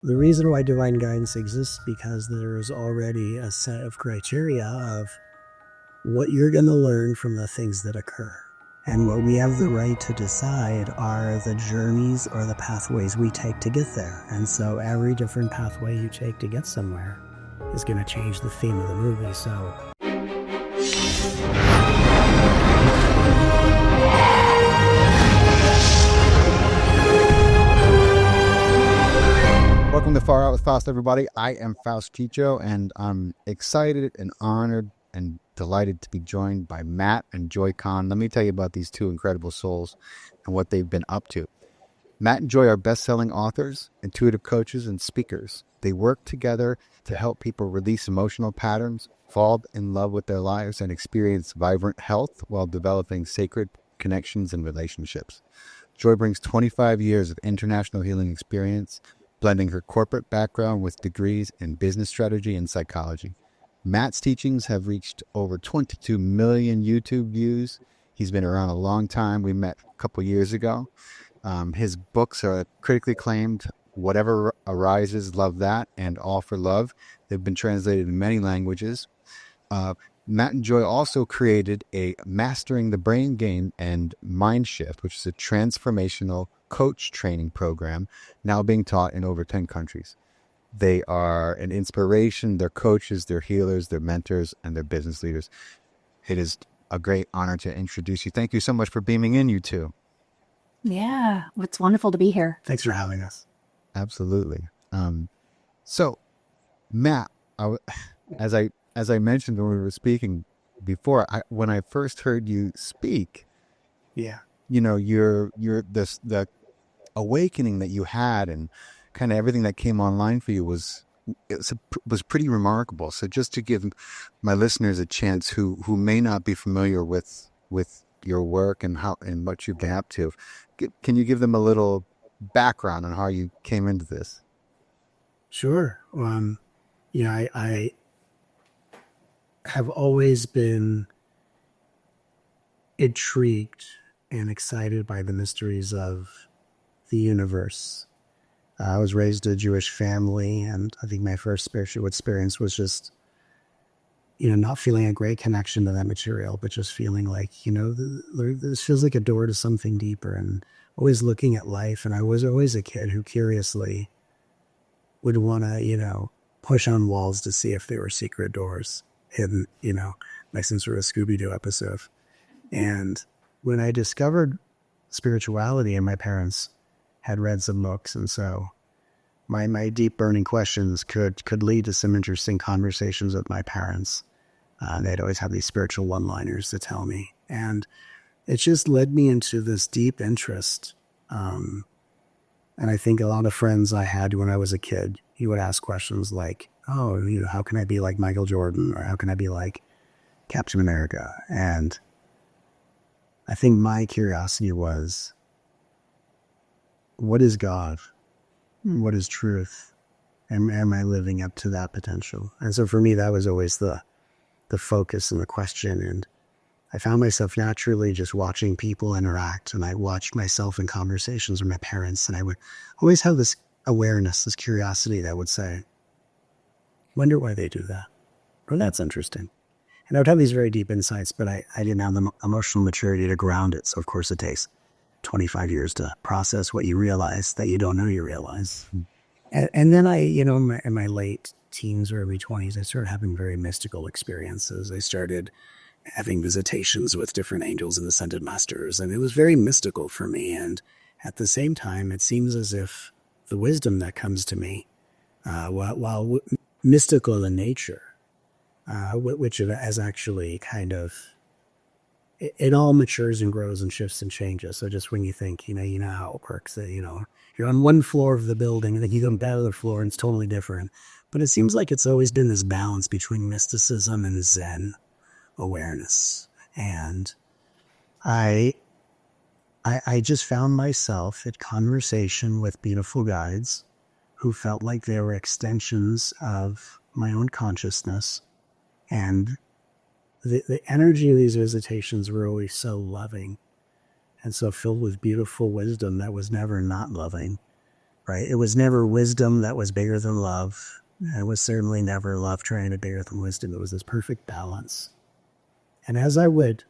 The reason why divine guidance exists because there is already a set of criteria of what you're going to learn from the things that occur. And what we have the right to decide are the journeys or the pathways we take to get there. And so every different pathway you take to get somewhere is going to change the theme of the movie. So welcome to Far Out with Faust, everybody. I am Faust Chicho, and I'm excited and honored and delighted to be joined by Matt and Joy Kahn. Let me tell you about these two incredible souls and what they've been up to. Matt and Joy are best-selling authors, intuitive coaches, and speakers. They work together to help people release emotional patterns, fall in love with their lives, and experience vibrant health while developing sacred connections and relationships. Joy brings 25 years of international healing experience, blending her corporate background with degrees in business strategy and psychology. Matt's teachings have reached over 22 million YouTube views. He's been around a long time. We met a couple years ago. His books are critically acclaimed. Whatever Arises, Love That, and All for Love. They've been translated in many languages. Matt and Joy also created a Mastering the Brain Game and Mind Shift, which is a transformational coach training program now being taught in over 10 countries. They are an inspiration. They're coaches, they're healers, they're mentors, and they're business leaders. It is a great honor to introduce you. Thank you so much for beaming in, you two. Yeah, it's wonderful to be here. thanks for having us. Absolutely. So, Matt, as I mentioned when we were speaking before, when I first heard you speak, Yeah. you know, the awakening that you had and kind of everything that came online for you was pretty remarkable. So just to give my listeners a chance who may not be familiar with your work and what you've been up to, can you give them a little background on how you came into this? Sure. I have always been intrigued and excited by the mysteries of the universe. I was raised in a Jewish family, and I think my first spiritual experience was just, not feeling a great connection to that material, but just feeling like, this feels like a door to something deeper, and always looking at life. And I was always a kid who curiously would want to, push on walls to see if there were secret doors hidden, like some sort of Scooby-Doo episode. And when I discovered spirituality, and my parents had read some books, and so my deep burning questions could lead to some interesting conversations with my parents. They'd always have these spiritual one-liners to tell me, and it just led me into this deep interest. And I think a lot of friends I had when I was a kid, you would ask questions like, "Oh, how can I be like Michael Jordan, or how can I be like Captain America?" And I think my curiosity was, what is God? What is truth? Am I living up to that potential? And so for me, that was always the focus and the question. And I found myself naturally just watching people interact. And I watched myself in conversations with my parents. And I would always have this awareness, this curiosity that would say, wonder why they do that. Or that's interesting. And I would have these very deep insights, but I didn't have the emotional maturity to ground it. So of course it takes 25 years to process what you realize that you don't know you realize. And then in my late teens or early 20s, I started having very mystical experiences. I started having visitations with different angels and ascended masters, and it was very mystical for me. And at the same time, it seems as if the wisdom that comes to me, while mystical in nature, which has actually kind of, it all matures and grows and shifts and changes. So just when you think, you know how it works, that, you're on one floor of the building and then you go to another floor and it's totally different. But it seems like it's always been this balance between mysticism and Zen awareness. And I just found myself at conversation with beautiful guides who felt like they were extensions of my own consciousness. And the energy of these visitations were always so loving and so filled with beautiful wisdom that was never not loving right? It was never wisdom that was bigger than love. And it was certainly never love trying to be bigger than wisdom. It was this perfect balance. And as I would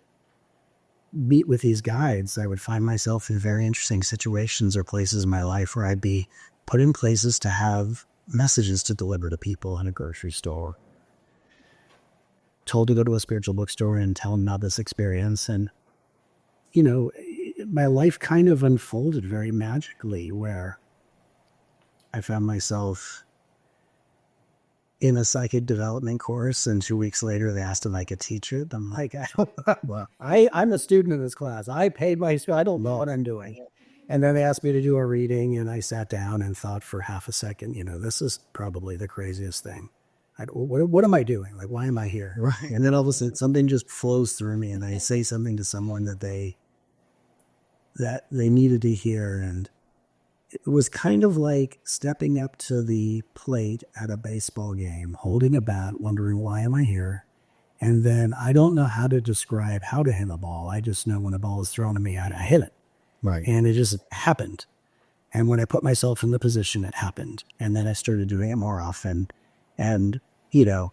meet with these guides, I would find myself in very interesting situations or places in my life where I'd be put in places to have messages to deliver to people in a grocery store, told to go to a spiritual bookstore and tell them about this experience. And, you know, my life kind of unfolded very magically, where I found myself in a psychic development course, and 2 weeks later they asked if I could teach it. I'm like, I'm a student in this class. I paid my, I don't know what I'm doing. And then they asked me to do a reading, and I sat down and thought for half a second, you know, this is probably the craziest thing. What am I doing? Like, why am I here? Right. And then all of a sudden something just flows through me, and I say something to someone that they needed to hear. And it was kind of like stepping up to the plate at a baseball game, holding a bat, wondering, why am I here? And then I don't know how to describe how to hit a ball. I just know when a ball is thrown at me, I hit it. Right. And it just happened. And when I put myself in the position, it happened. And then I started doing it more often. And, you know,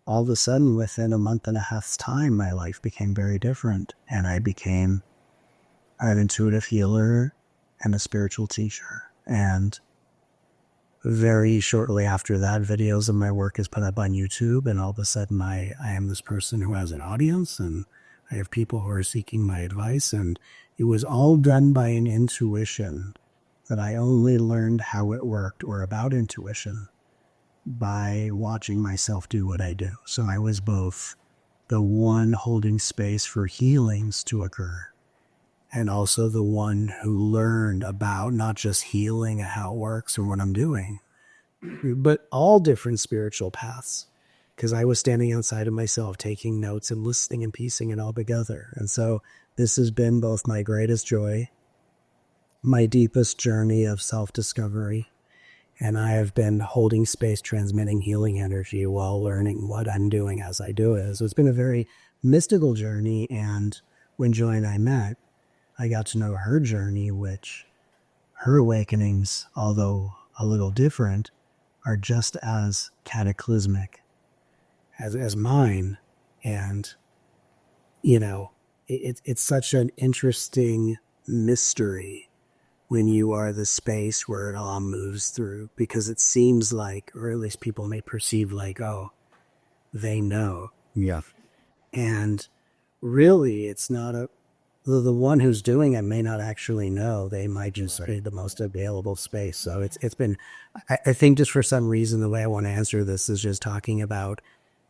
all of a sudden, within a month and a half's time, my life became very different. And I became an intuitive healer and a spiritual teacher. And very shortly after that, videos of my work is put up on YouTube. And all of a sudden, I am this person who has an audience, and I have people who are seeking my advice. And it was all done by an intuition that I only learned how it worked, or about intuition, by watching myself do what I do. So I was both the one holding space for healings to occur, and also the one who learned about not just healing and how it works or what I'm doing, but all different spiritual paths. Because I was standing outside of myself, taking notes and listening and piecing it all together. And so this has been both my greatest joy, my deepest journey of self-discovery, and I have been holding space, transmitting healing energy while learning what I'm doing as I do it. So it's been a very mystical journey. And when Joy and I met, I got to know her journey, which her awakenings, although a little different, are just as cataclysmic as mine. And, you know, it's such an interesting mystery when you are the space where it all moves through, because it seems like, or at least people may perceive like, oh, they know. Yeah. And really, it's not the one who's doing it may not actually know. They might just be the most available space. So it's been, I think just for some reason, the way I want to answer this is just talking about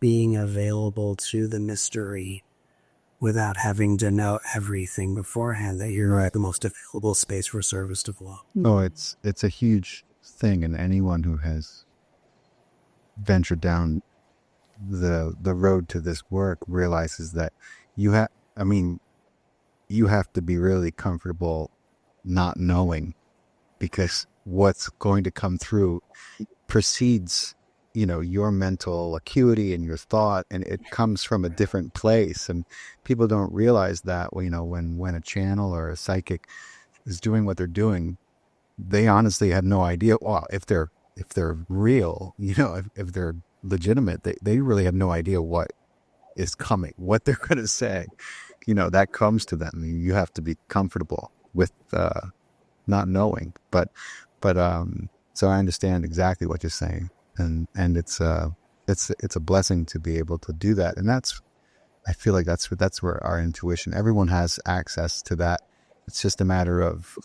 being available to the mystery without having to know everything beforehand, that you're at the most available space for service to flow. Oh, it's a huge thing, and anyone who has ventured down the road to this work realizes that you have to be really comfortable not knowing, because what's going to come through precedes, you know, your mental acuity and your thought, and it comes from a different place. And people don't realize that, you know, when a channel or a psychic is doing what they're doing, they honestly have no idea. Well, if they're real, you know, if they're legitimate, they really have no idea what is coming, what they're going to say. You know, that comes to them. You have to be comfortable with not knowing. But so I understand exactly what you're saying. And it's a blessing to be able to do that. And I feel like that's where our intuition, everyone has access to that. It's just a matter of,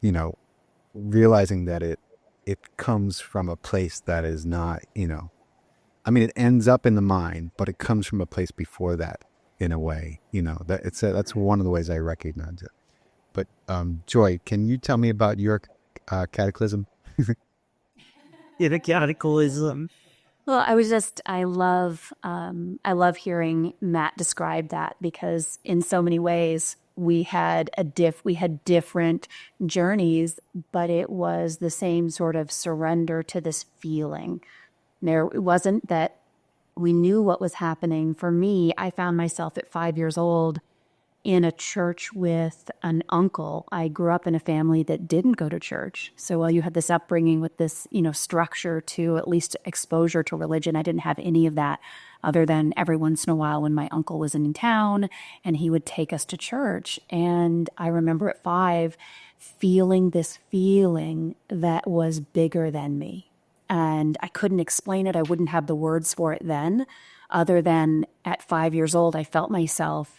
you know, realizing that it comes from a place that is not, you know, I mean, it ends up in the mind, but it comes from a place before that, in a way, you know, that's one of the ways I recognize it. But Joy, can you tell me about your cataclysm? Yeah, the cataclysm. Well, I love hearing Matt describe that, because in so many ways we had different journeys, but it was the same sort of surrender to this feeling. It wasn't that we knew what was happening. For me, I found myself at 5 years old in a church with an uncle. I grew up in a family that didn't go to church. So while you had this upbringing with this, structure to at least exposure to religion, I didn't have any of that other than every once in a while when my uncle was in town and he would take us to church. And I remember at 5 feeling this feeling that was bigger than me. And I couldn't explain it. I wouldn't have the words for it then, other than at 5 years old, I felt myself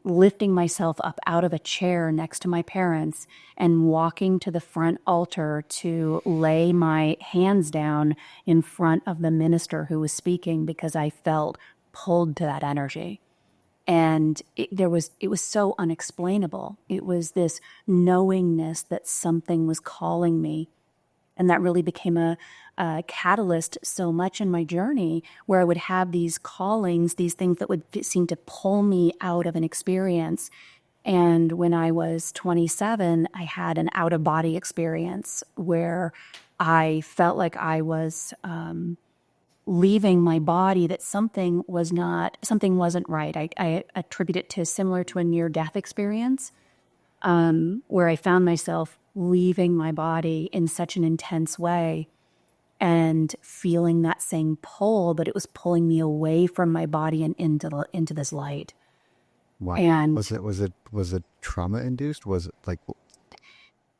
lifting myself up out of a chair next to my parents and walking to the front altar to lay my hands down in front of the minister who was speaking because I felt pulled to that energy. And it was so unexplainable. It was this knowingness that something was calling me. And that really became a catalyst so much in my journey, where I would have these callings, these things that would seem to pull me out of an experience. And when I was 27, I had an out-of-body experience where I felt like I was leaving my body, that something wasn't right. I attribute it to similar to a near-death experience, where I found myself leaving my body in such an intense way and feeling that same pull, but it was pulling me away from my body and into this light. Wow. And Was it trauma induced? Was it like,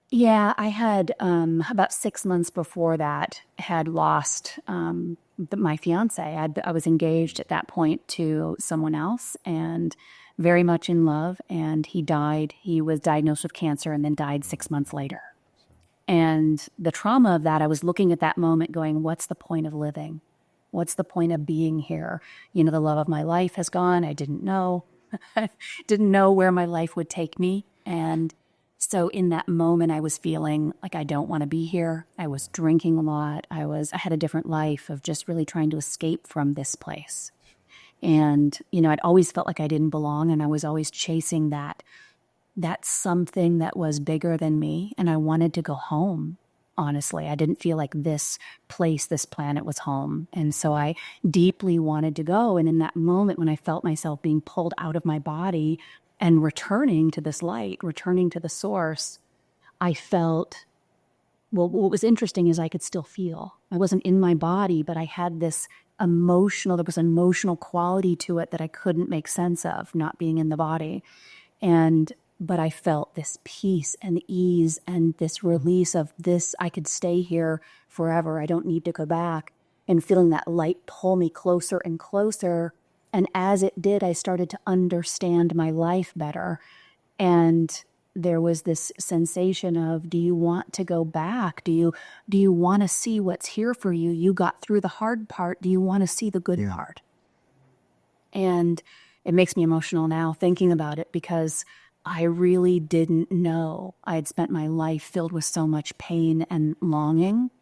yeah, I had about 6 months before that had lost my fiance. I was engaged at that point to someone else and very much in love, and he died. He was diagnosed with cancer and then died 6 months later. And the trauma of that, I was looking at that moment going, what's the point of living? What's the point of being here? The love of my life has gone. I didn't know. Didn't know where my life would take me. And so in that moment, I was feeling like I don't want to be here. I was drinking a lot. I had a different life of just really trying to escape from this place. And, I'd always felt like I didn't belong, and I was always chasing that something that was bigger than me. And I wanted to go home. Honestly, I didn't feel like this place, this planet was home. And so I deeply wanted to go. And in that moment, when I felt myself being pulled out of my body and returning to this light, returning to the source, I felt, well, what was interesting is I could still feel. I wasn't in my body, but I had there was an emotional quality to it that I couldn't make sense of, not being in the body. But I felt this peace and ease and this release of this, I could stay here forever. I don't need to go back. And feeling that light pull me closer and closer. And as it did, I started to understand my life better. And there was this sensation of, do you want to go back? Do you want to see what's here for you? You got through the hard part. Do you want to see the good part? And it makes me emotional now thinking about it, because I really didn't know. I had spent my life filled with so much pain and longing.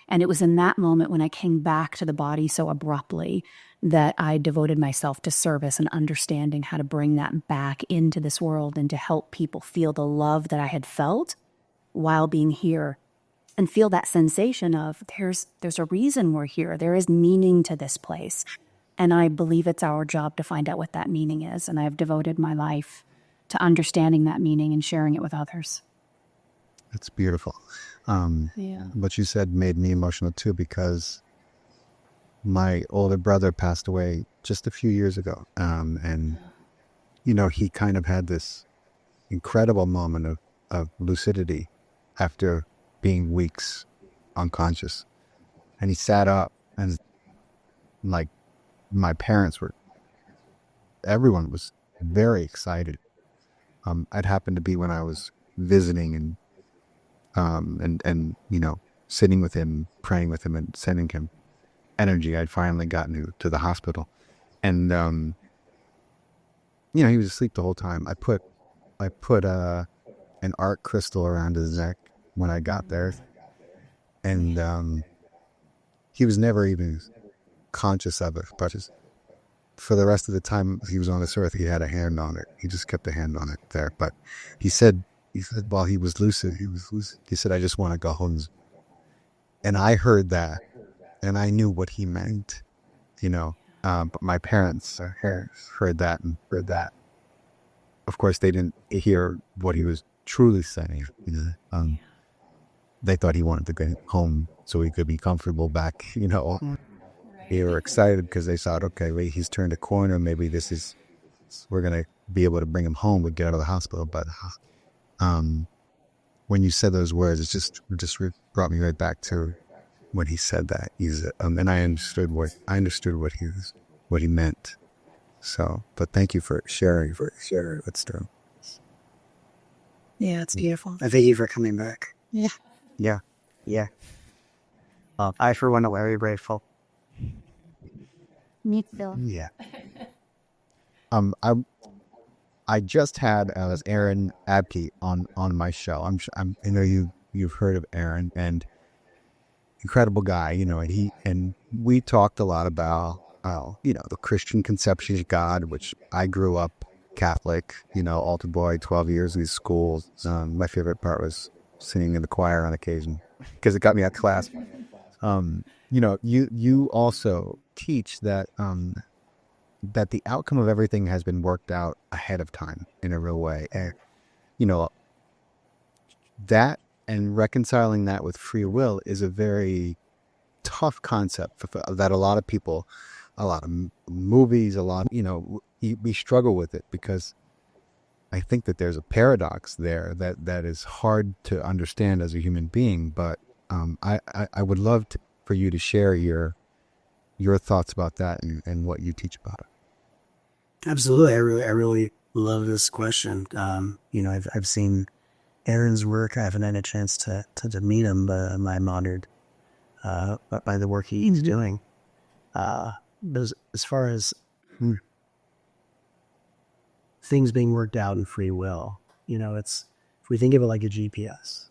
And it was in that moment when I came back to the body so abruptly that I devoted myself to service and understanding how to bring that back into this world and to help people feel the love that I had felt while being here, and feel that sensation of there's a reason we're here. There is meaning to this place. And I believe it's our job to find out what that meaning is. And I've devoted my life to understanding that meaning and sharing it with others. That's beautiful. What you said made me emotional too, because my older brother passed away just a few years ago. And he kind of had this incredible moment of lucidity after being weeks unconscious. And he sat up, and like my parents everyone was very excited. I'd happened to be when I was visiting and sitting with him, praying with him, and sending him energy. I'd finally gotten to the hospital, and he was asleep the whole time. I put an art crystal around his neck when I got there, and he was never even conscious of it, but for the rest of the time he was on this earth, he had a hand on it. He just kept a hand on it there. But he said while he was lucid, he said, I just want to go home. And I heard that, and I knew what he meant, but my parents heard that. of course, they didn't hear what he was truly saying. They thought he wanted to get home so he could be comfortable back. They were excited because they thought, okay, wait, he's turned a corner. Maybe we're going to be able to bring him home. We'd get out of the hospital. But when you said those words, it just brought me right back to when he said that. And I understood what he meant. So, but thank you for sharing what's true. Yeah, it's beautiful. I thank you for coming back. Yeah. I, for one, am very grateful. Me too. Yeah. I just had Aaron Abke on my show. I know you've heard of Aaron, and incredible guy, and we talked a lot about the Christian conception of God, which I grew up Catholic, altar boy, 12 years in these schools. My favorite part was singing in the choir on occasion because it got me out of class. You also teach that that the outcome of everything has been worked out ahead of time in a real way. And, that and reconciling that with free will is a very tough concept that a lot of people, a lot of movies, we struggle with it because I think that there's a paradox there that is hard to understand as a human being. But I would love for you to share your thoughts about that and what you teach about it. Absolutely. I really love this question. I've seen Aaron's work. I haven't had a chance to meet him, but I'm honored by the work he's doing. But as far as things being worked out in free will, if we think of it like a GPS,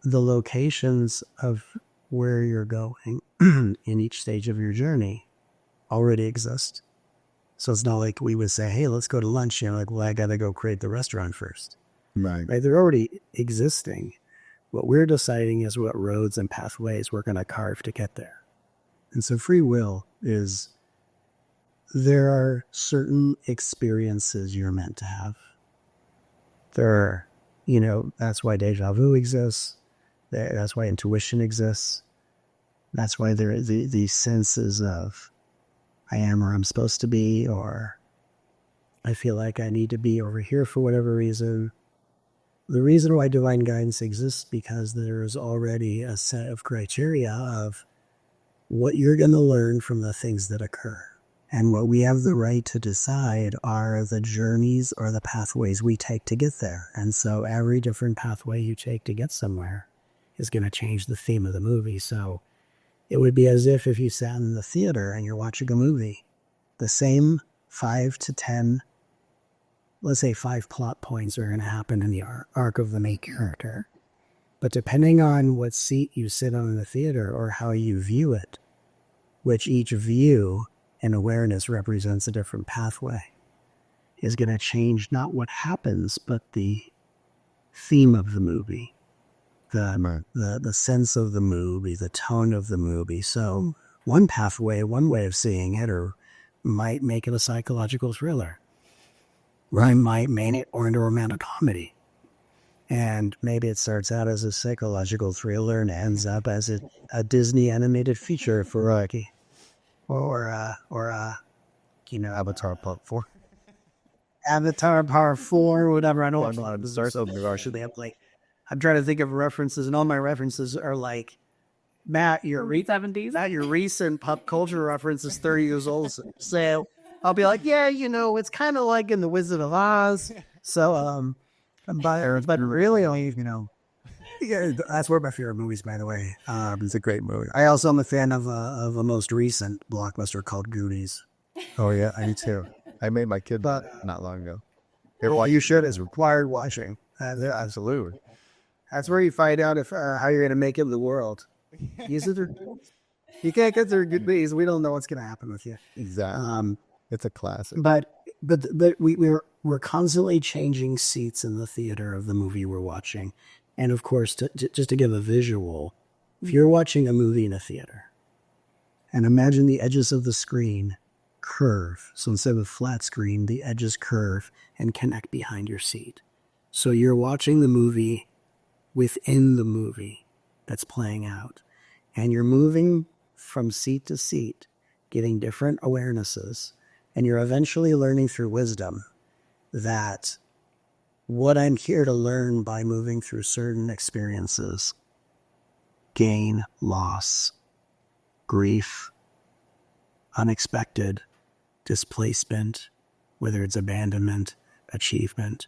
the locations of where you're going in each stage of your journey already exist. So it's not like we would say, hey, let's go to lunch. Well, I got to go create the restaurant first. Right. They're already existing. What we're deciding is what roads and pathways we're going to carve to get there. And so free will is, there are certain experiences you're meant to have. That's why deja vu exists. That's why intuition exists. That's why there are these senses of, I am where I'm supposed to be, or I feel like I need to be over here for whatever reason. The reason why divine guidance exists because there is already a set of criteria of what you're going to learn from the things that occur. And what we have the right to decide are the journeys or the pathways we take to get there. And so every different pathway you take to get somewhere is going to change the theme of the movie. So it would be as if you sat in the theater and you're watching a movie, the same 5 to 10, let's say 5 plot points are going to happen in the arc of the main character. But depending on what seat you sit on in the theater or how you view it, which each view and awareness represents a different pathway, is going to change not what happens, but the theme of the movie. The sense of the movie, the tone of the movie. So one pathway, one way of seeing it, or might make it a psychological thriller. Right, might make it or into a romantic comedy. And maybe it starts out as a psychological thriller and ends up as a Disney animated feature for Rocky. Or Avatar Part 4. Avatar Part 4, whatever. I don't know. I'm trying to think of references, and all my references are like, Matt, your 70s. Matt, your recent pop culture reference is 30 years old. So I'll be like, yeah, it's kind of like in The Wizard of Oz. So, but really, yeah, that's one of my favorite movies, by the way. It's a great movie. I also am a fan of a most recent blockbuster called Goonies. Oh yeah, I do too. I made my kid not long ago. You should. It's required watching. Absolutely. That's where you find out if how you're going to make it in the world. You can't get there good bees. We don't know what's going to happen with you. Exactly. It's a classic. But we're constantly changing seats in the theater of the movie we're watching. And of course, just to give a visual, if you're watching a movie in a theater, and imagine the edges of the screen curve. So instead of a flat screen, the edges curve and connect behind your seat. So you're watching the movie within the movie that's playing out. And you're moving from seat to seat, getting different awarenesses. And you're eventually learning through wisdom that what I'm here to learn by moving through certain experiences, gain, loss, grief, unexpected, displacement, whether it's abandonment, achievement,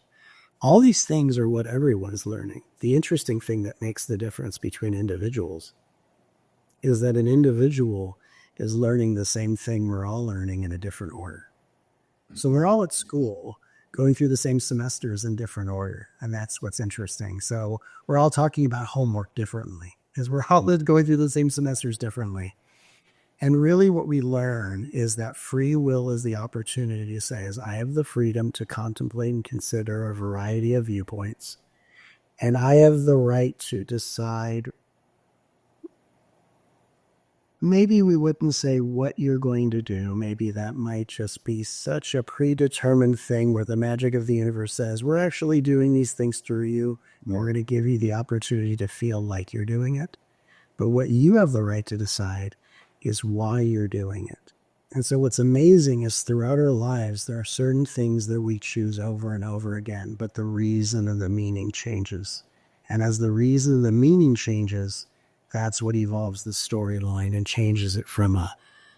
all these things are what everyone's learning. The interesting thing that makes the difference between individuals is that an individual is learning the same thing we're all learning in a different order. So we're all at school going through the same semesters in different order. And that's what's interesting. So we're all talking about homework differently because we're all going through the same semesters differently. And really what we learn is that free will is the opportunity to say, is I have the freedom to contemplate and consider a variety of viewpoints. And I have the right to decide. Maybe we wouldn't say what you're going to do. Maybe that might just be such a predetermined thing where the magic of the universe says, we're actually doing these things through you. We're going to give you the opportunity to feel like you're doing it. But what you have the right to decide is why you're doing it. And so what's amazing is throughout our lives, there are certain things that we choose over and over again, but the reason and the meaning changes. And as the reason and the meaning changes, that's what evolves the storyline and changes it from a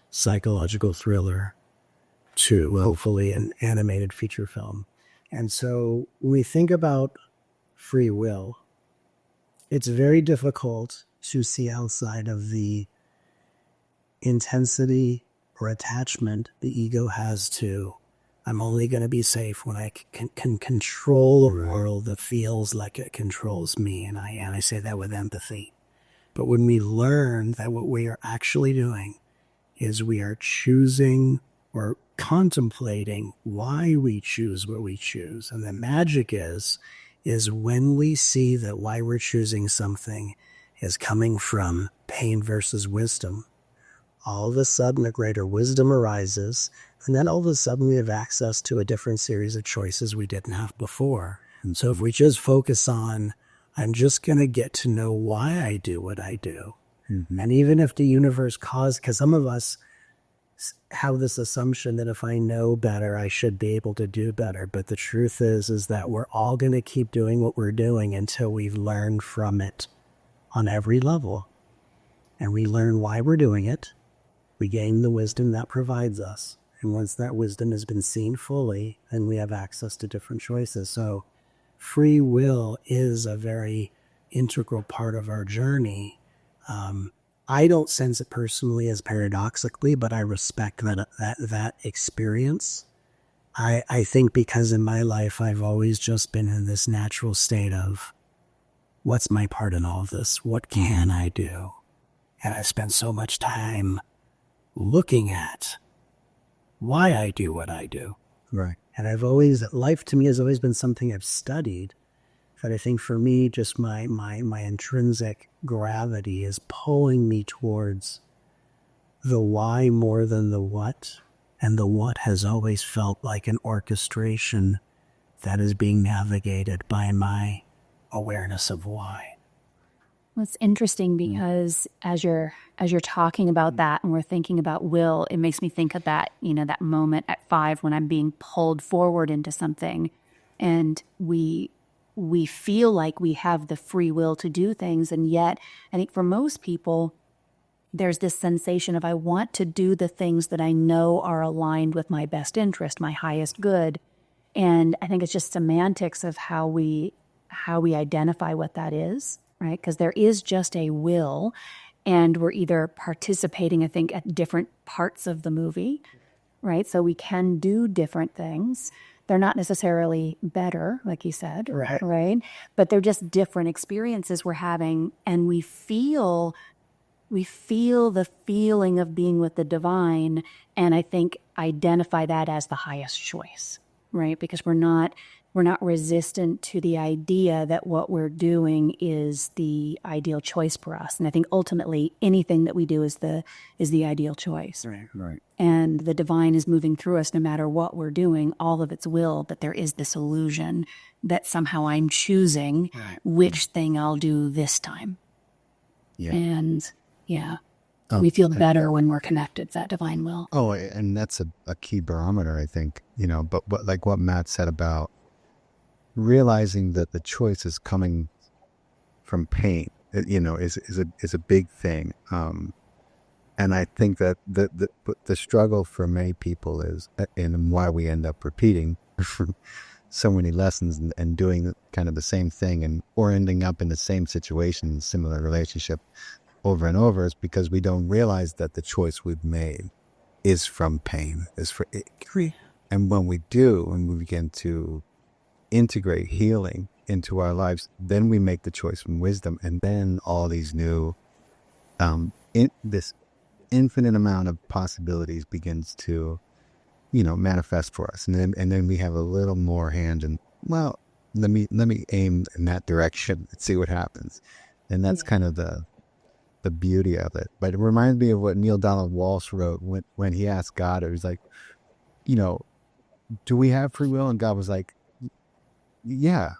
psychological thriller to hopefully an animated feature film. And so when we think about free will, it's very difficult to see outside of the intensity or attachment the ego has to, I'm only going to be safe when I can control a world that feels like it controls me. And I say that with empathy. But when we learn that what we are actually doing is we are choosing or contemplating why we choose what we choose. And the magic is when we see that why we're choosing something is coming from pain versus wisdom, all of a sudden a greater wisdom arises, and then all of a sudden we have access to a different series of choices we didn't have before. And so if we just focus on, I'm just going to get to know why I do what I do. Mm-hmm. And even if the universe because some of us have this assumption that if I know better, I should be able to do better. But the truth is that we're all going to keep doing what we're doing until we've learned from it on every level. And we learn why we're doing it. We gain the wisdom that provides us. And once that wisdom has been seen fully, then we have access to different choices. So free will is a very integral part of our journey. I don't sense it personally as paradoxically, but I respect that experience. I think because in my life, I've always just been in this natural state of, what's my part in all of this? What can I do? And I spent so much time looking at why I do what I do. Right. And life to me has always been something I've studied. But I think for me, just my intrinsic gravity is pulling me towards the why more than the what. And the what has always felt like an orchestration that is being navigated by my awareness of why. Well, it's interesting because as you're talking about that and we're thinking about will, it makes me think of that, that moment at 5 when I'm being pulled forward into something and we feel like we have the free will to do things. And yet I think for most people, there's this sensation of I want to do the things that I know are aligned with my best interest, my highest good. And I think it's just semantics of how we identify what that is, right? Because there is just a will, and we're either participating, I think, at different parts of the movie, right? So we can do different things. They're not necessarily better, like you said, right? But they're just different experiences we're having, and we feel the feeling of being with the divine, and I think identify that as the highest choice, right? Because we're not we're not resistant to the idea that what we're doing is the ideal choice for us. And I think ultimately anything that we do is the ideal choice. Right. And the divine is moving through us no matter what we're doing, all of its will, but there is this illusion that somehow I'm choosing which thing I'll do this time. Yeah. And we feel better when we're connected to that divine will. Oh, and that's a key barometer, I think, but like what Matt said about realizing that the choice is coming from pain, is a big thing. And I think that the struggle for many people is, and why we end up repeating so many lessons and doing kind of the same thing or ending up in the same situation, similar relationship over and over, is because we don't realize that the choice we've made is from pain, and when we do, when we begin to integrate healing into our lives, then we make the choice from wisdom, and then all these new, this infinite amount of possibilities begins to, manifest for us, and then we have a little more hand in, well, let me aim in that direction and see what happens, and that's kind of the beauty of it. But it reminds me of what Neil Donald Walsh wrote when he asked God. It was like, do we have free will? And God was like, yeah.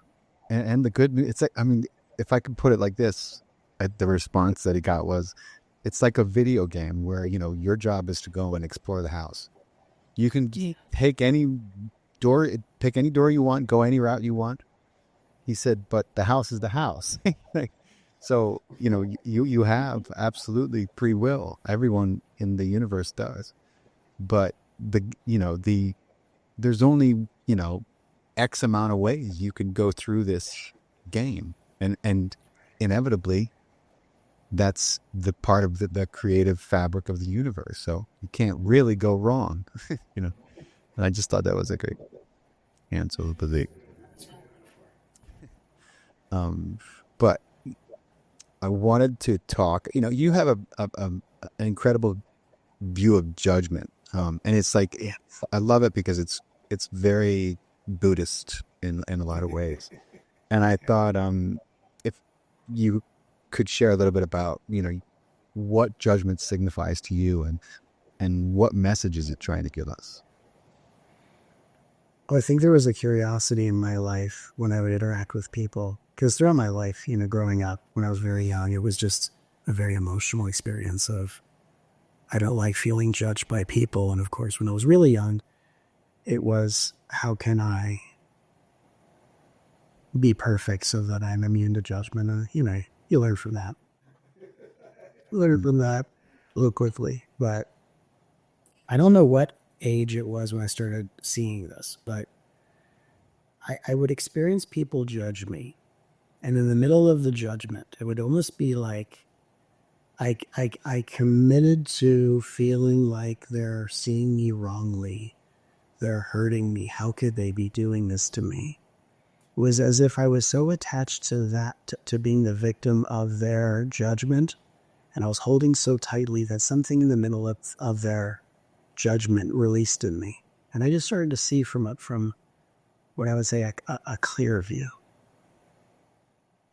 And the good news, it's like, I mean, if I could put it like this, the response that he got was, it's like a video game where, your job is to go and explore the house. You can take any door, pick any door you want, go any route you want. He said, but the house is the house. So, you have absolutely free will. Everyone in the universe does. But there's only, X amount of ways you can go through this game. And inevitably, that's the part of the creative fabric of the universe. So you can't really go wrong, And I just thought that was a great answer. But I wanted to talk, you have an incredible view of judgment. And it's like, I love it because it's very Buddhist in a lot of ways. And I thought, if you could share a little bit about, what judgment signifies to you and what message is it trying to give us? Well, I think there was a curiosity in my life when I would interact with people, because throughout my life, growing up when I was very young, it was just a very emotional experience of, I don't like feeling judged by people. And of course, when I was really young, it was, how can I be perfect so that I'm immune to judgment? And, you learn from that. Learn from that a little quickly. But I don't know what age it was when I started seeing this, but I would experience people judge me. And in the middle of the judgment, it would almost be like I committed to feeling like they're seeing me wrongly. They're hurting me. How could they be doing this to me? It was as if I was so attached to that, to being the victim of their judgment. And I was holding so tightly that something in the middle of their judgment released in me. And I just started to see from what I would say a clear view.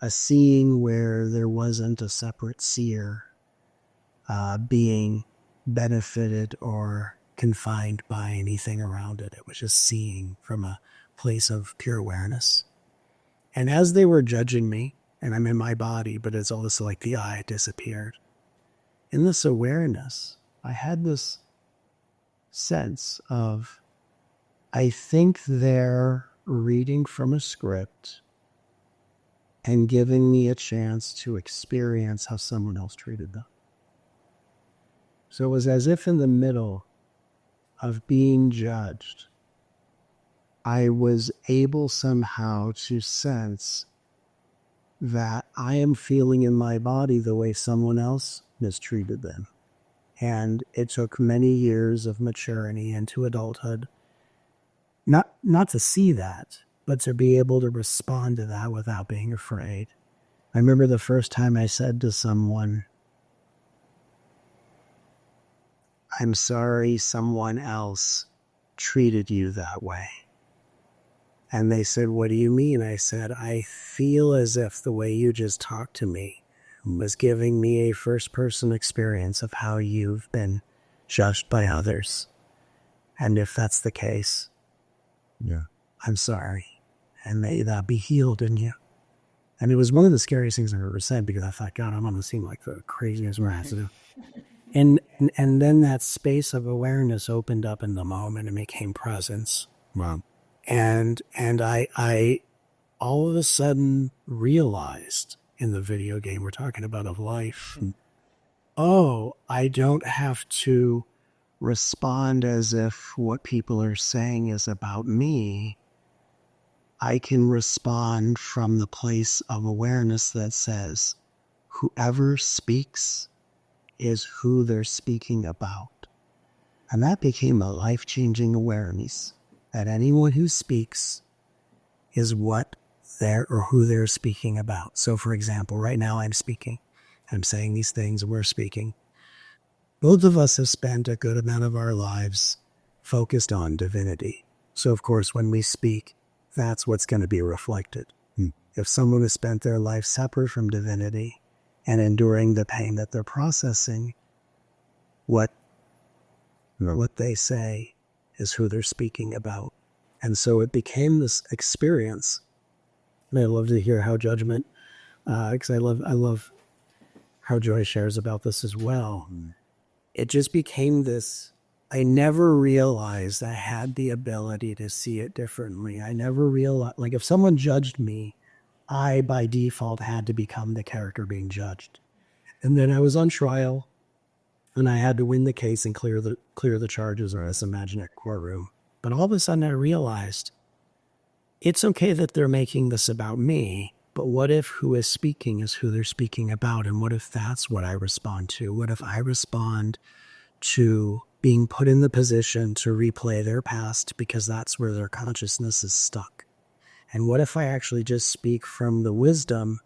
A seeing where there wasn't a separate seer being benefited or confined by anything around it. It was just seeing from a place of pure awareness. And as they were judging me, and I'm in my body, but it's also like the eye disappeared. In this awareness, I had this sense of, I think they're reading from a script and giving me a chance to experience how someone else treated them. So it was as if in the middle of being judged, I was able somehow to sense that I am feeling in my body the way someone else mistreated them. And it took many years of maturity into adulthood, not to see that, but to be able to respond to that without being afraid. I remember the first time I said to someone, I'm sorry someone else treated you that way. And they said, what do you mean? I said, I feel as if the way you just talked to me was giving me a first-person experience of how you've been judged by others. And if that's the case, I'm sorry. And may that be healed in you. And it was one of the scariest things I've ever said, because I thought, God, I'm going to seem like the craziest man to do. And then that space of awareness opened up in the moment and became presence. Wow. And I all of a sudden realized, in the video game we're talking about of life, oh, I don't have to respond as if what people are saying is about me. I can respond from the place of awareness that says, whoever speaks is who they're speaking about. And that became a life-changing awareness, that anyone who speaks is what they're or who they're speaking about. So, for example, right now I'm speaking. I'm saying these things, we're speaking. Both of us have spent a good amount of our lives focused on divinity. So, of course, when we speak, that's what's going to be reflected. If someone has spent their life separate from divinity and enduring the pain that they're processing, what they say is who they're speaking about. And so it became this experience. And I love to hear how judgment, because I love how Joy shares about this as well. It just became this, I never realized I had the ability to see it differently. I never realized, like if someone judged me, I by default had to become the character being judged. And then I was on trial, and I had to win the case and clear the charges in this imaginary courtroom. But all of a sudden I realized, it's okay that they're making this about me, but what if who is speaking is who they're speaking about? And what if that's what I respond to? What if I respond to being put in the position to replay their past because that's where their consciousness is stuck? And what if I actually just speak from the wisdom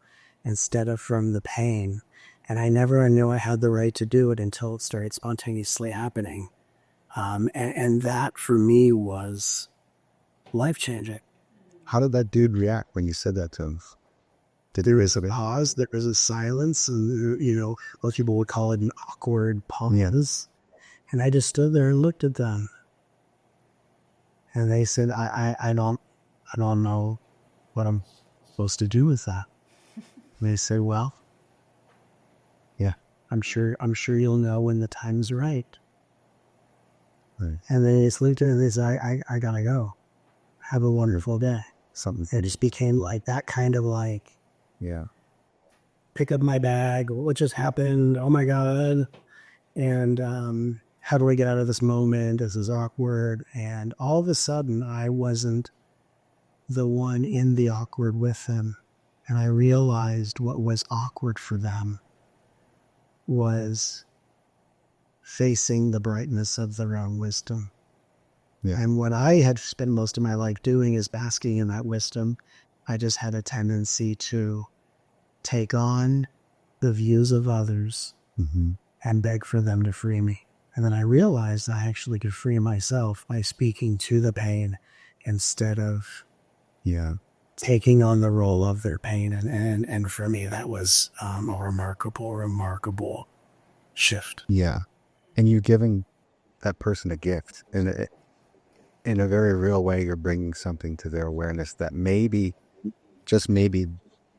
instead of from the pain? And I never knew I had the right to do it until it started spontaneously happening. And that for me was life-changing. How did that dude react when you said that to him? There was a pause, there was a silence, and, most people would call it an awkward pause. Yeah. And I just stood there and looked at them. And they said, I don't know what I'm supposed to do with that. And they said, well, Yeah. I'm sure you'll know when the time's right. And they just looked at it and they said, I gotta go. Have a wonderful day. It just became like that kind of like, Yeah. pick up my bag, what just happened? Oh my God. And how do I get out of this moment? This is awkward. And all of a sudden, I wasn't the one in the awkward with them. And I realized what was awkward for them was facing the brightness of their own wisdom. Yeah. And what I had spent most of my life doing is basking in that wisdom. I just had a tendency to take on the views of others and beg for them to free me. And then I realized I actually could free myself by speaking to the pain instead of taking on the role of their pain. And for me, that was a remarkable shift. Yeah. And you're giving that person a gift. And in a very real way, you're bringing something to their awareness that maybe, just maybe,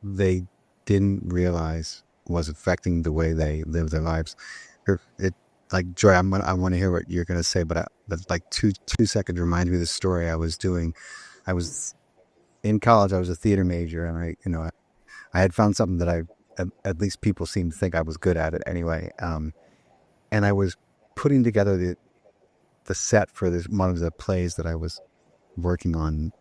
they didn't realize was affecting the way they live their lives. Like, Joy, I want to hear what you're going to say, but like two seconds remind me of the story I was doing. I was in college. I was a theater major, and I had found something that at least people seemed to think I was good at it anyway. And I was putting together the set for one of the plays that I was working on.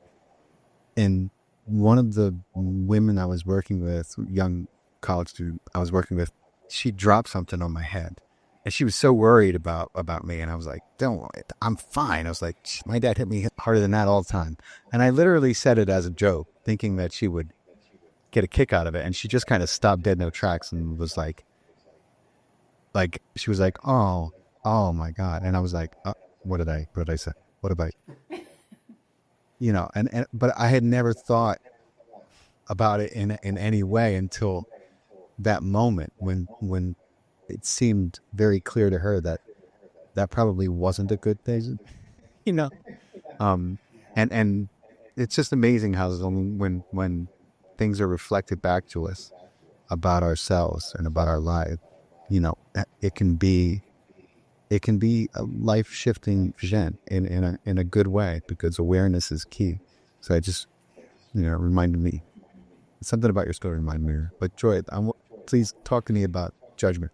And one of the women I was working with, young college student I was working with, she dropped something on my head. And she was so worried about me. And I was like, don't worry, I'm fine. I was like, my dad hit me harder than that all the time. And I literally said it as a joke, thinking that she would get a kick out of it. And she just kind of stopped dead in her tracks and was like, she was like, oh my God. And I was like, what did I say? What about but I had never thought about it in any way until that moment when it seemed very clear to her that that probably wasn't a good thing, you know. Um, and it's just amazing how when things are reflected back to us about ourselves and about our life, it can be a life shifting event in a good way, because awareness is key. So I just it reminded me something about your story reminded me. But Joy, please talk to me about judgment.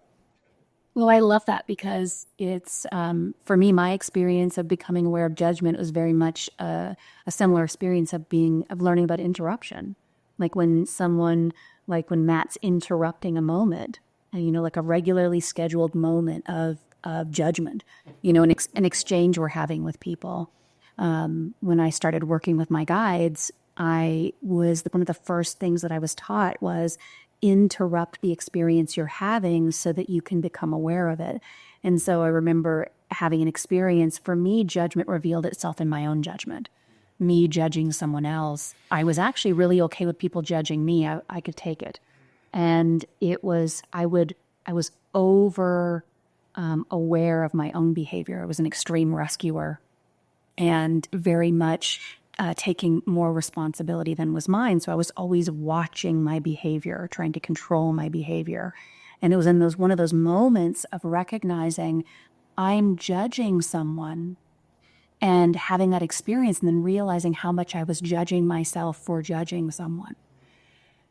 Well, I love that because it's, for me, my experience of becoming aware of judgment was very much a similar experience of learning about interruption. Like like when Matt's interrupting a moment, and, like a regularly scheduled moment of judgment, an exchange we're having with people. When I started working with my guides, one of the first things that I was taught was interrupt the experience you're having so that you can become aware of it. And so I remember having an experience. For me, judgment revealed itself in my own judgment. Me judging someone else. I was actually really okay with people judging me. I could take it. And I was over aware of my own behavior. I was an extreme rescuer and very much taking more responsibility than was mine. So I was always watching my behavior, trying to control my behavior. And it was in one of those moments of recognizing I'm judging someone and having that experience, and then realizing how much I was judging myself for judging someone.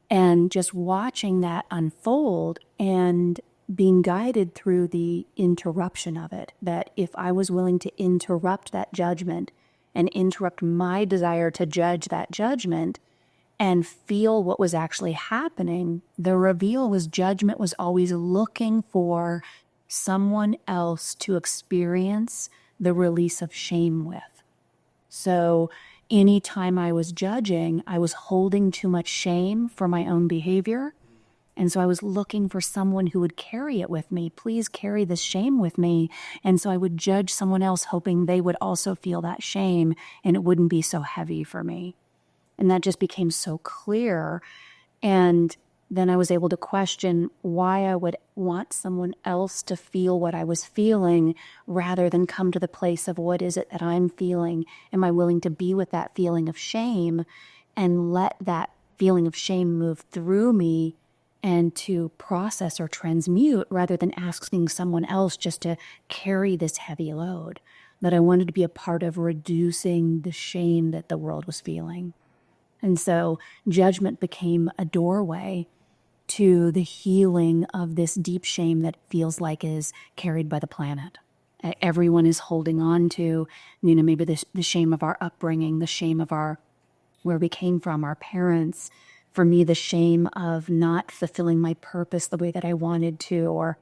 And just watching that unfold and being guided through the interruption of it, that if I was willing to interrupt that judgment and interrupt my desire to judge that judgment and feel what was actually happening, the reveal was judgment was always looking for someone else to experience the release of shame with. So anytime I was judging, I was holding too much shame for my own behavior. And so I was looking for someone who would carry it with me. Please carry this shame with me. And so I would judge someone else, hoping they would also feel that shame and it wouldn't be so heavy for me. And that just became so clear. And then I was able to question why I would want someone else to feel what I was feeling rather than come to the place of what is it that I'm feeling? Am I willing to be with that feeling of shame and let that feeling of shame move through me and to process or transmute rather than asking someone else just to carry this heavy load? That I wanted to be a part of reducing the shame that the world was feeling. And so judgment became a doorway to the healing of this deep shame that feels like is carried by the planet. Everyone is holding on to, maybe the shame of our upbringing, the shame of where we came from, our parents. For me, the shame of not fulfilling my purpose the way that I wanted to, or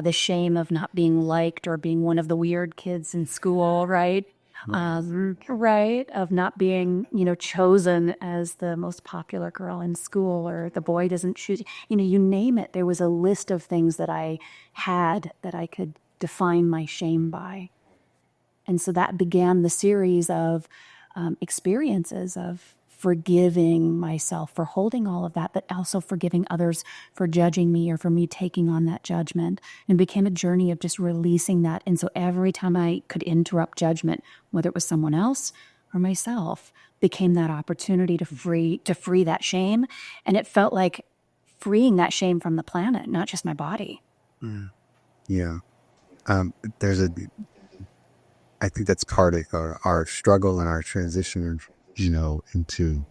the shame of not being liked or being one of the weird kids in school, right? Right, of not being, chosen as the most popular girl in school, or the boy doesn't choose, you name it. There was a list of things that I had that I could define my shame by. And so that began the series of experiences of forgiving myself for holding all of that, but also forgiving others for judging me or for me taking on that judgment, and became a journey of just releasing that. And so every time I could interrupt judgment, whether it was someone else or myself, became that opportunity to free that shame. And it felt like freeing that shame from the planet, not just my body. Yeah. I think that's part of our struggle and our transition, into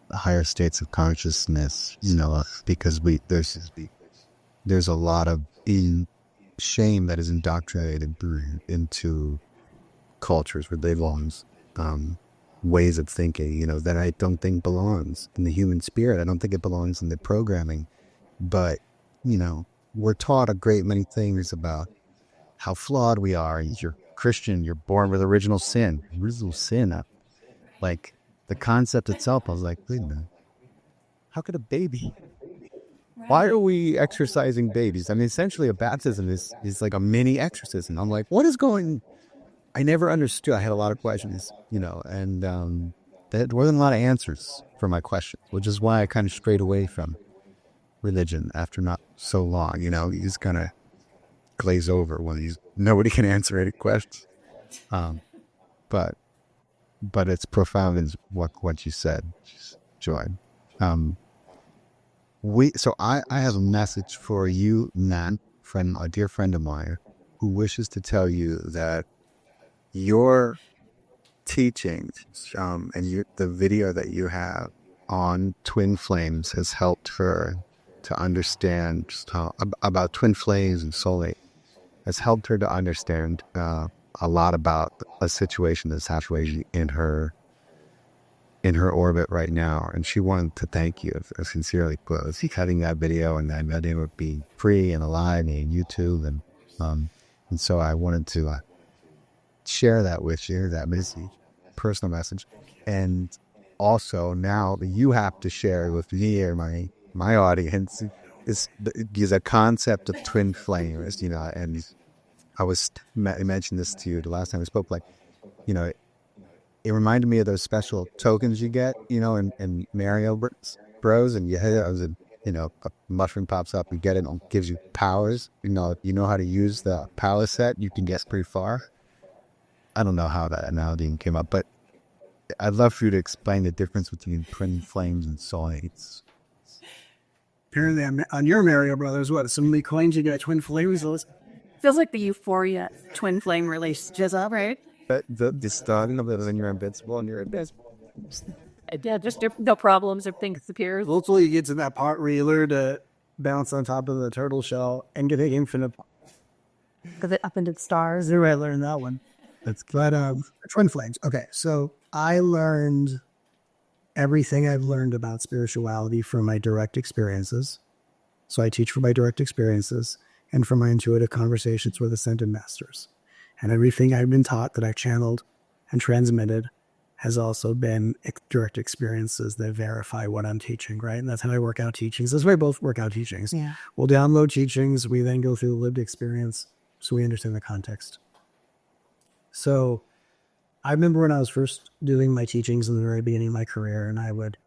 the higher states of consciousness, because there's a lot of shame that is indoctrinated into cultures where they belongs, ways of thinking, that I don't think belongs in the human spirit. I don't think it belongs in the programming. But, we're taught a great many things about how flawed we are. You're Christian, you're born with original sin. Original sin. Like the concept itself, I was like, wait a minute. How could a baby? Why are we exorcising babies? I mean, essentially a baptism is like a mini exorcism. I'm like, what is going? I never understood. I had a lot of questions, and there wasn't a lot of answers for my questions, which is why I kind of strayed away from religion after not so long. You just kind of glaze over when nobody can answer any questions. But it's profound is what you said, Joy. I have a message for you, Nan, a dear friend of mine, who wishes to tell you that your teachings and the video that you have on twin flames has helped her to understand just about twin flames and soulmate. Has helped her to understand a lot about a situation that's happening in her orbit right now, and she wanted to thank you sincerely for cutting that video and that it would be free and alive and YouTube, and so I wanted to share that with you, that message, personal message, and also now that you have to share with me or my audience is a concept of twin flames, and I mentioned this to you the last time we spoke, it reminded me of those special tokens you get, in Mario Bros. And you hit it, a mushroom pops up, you get it, and it gives you powers. You know how to use the power set, you can get pretty far. I don't know how that analogy came up, but I'd love for you to explain the difference between twin flames and soulmates. Apparently, on your Mario Brothers, so many coins you got twin flames. Feels like the Euphoria twin flame relationship, right? But the starting of it, then you're invincible and you're invincible. Yeah, just no problems if things appear. Hopefully you get to that part where you learn to bounce on top of the turtle shell and get an infinite. Because it up into the stars. I learned that one. But twin flames. Okay, so I learned everything I've learned about spirituality from my direct experiences. So I teach from my direct experiences and from my intuitive conversations with ascended masters. And everything I've been taught that I've channeled and transmitted has also been direct experiences that verify what I'm teaching, right? And that's how I work out teachings. That's why we both work out teachings. Yeah. We'll download teachings. We then go through the lived experience so we understand the context. So I remember when I was first doing my teachings in the very beginning of my career, and I would,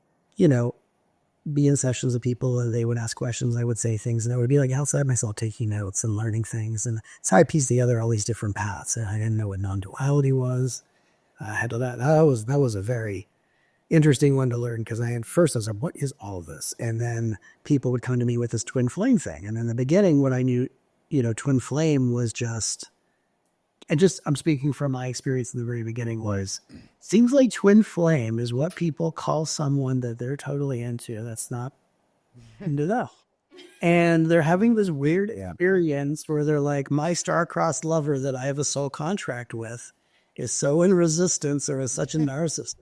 be in sessions with people and they would ask questions. I would say things and I would be outside myself taking notes and learning things. And it's how I pieced together all these different paths. And I didn't know what non-duality was. I had that was a very interesting one to learn because I was like, what is all this? And then people would come to me with this twin flame thing. And in the beginning, what I knew, twin flame was I'm speaking from my experience in the very beginning seems like twin flame is what people call someone that they're totally into. That's not into them. And they're having this weird experience where they're like, my star-crossed lover that I have a soul contract with is so in resistance or is such a narcissist.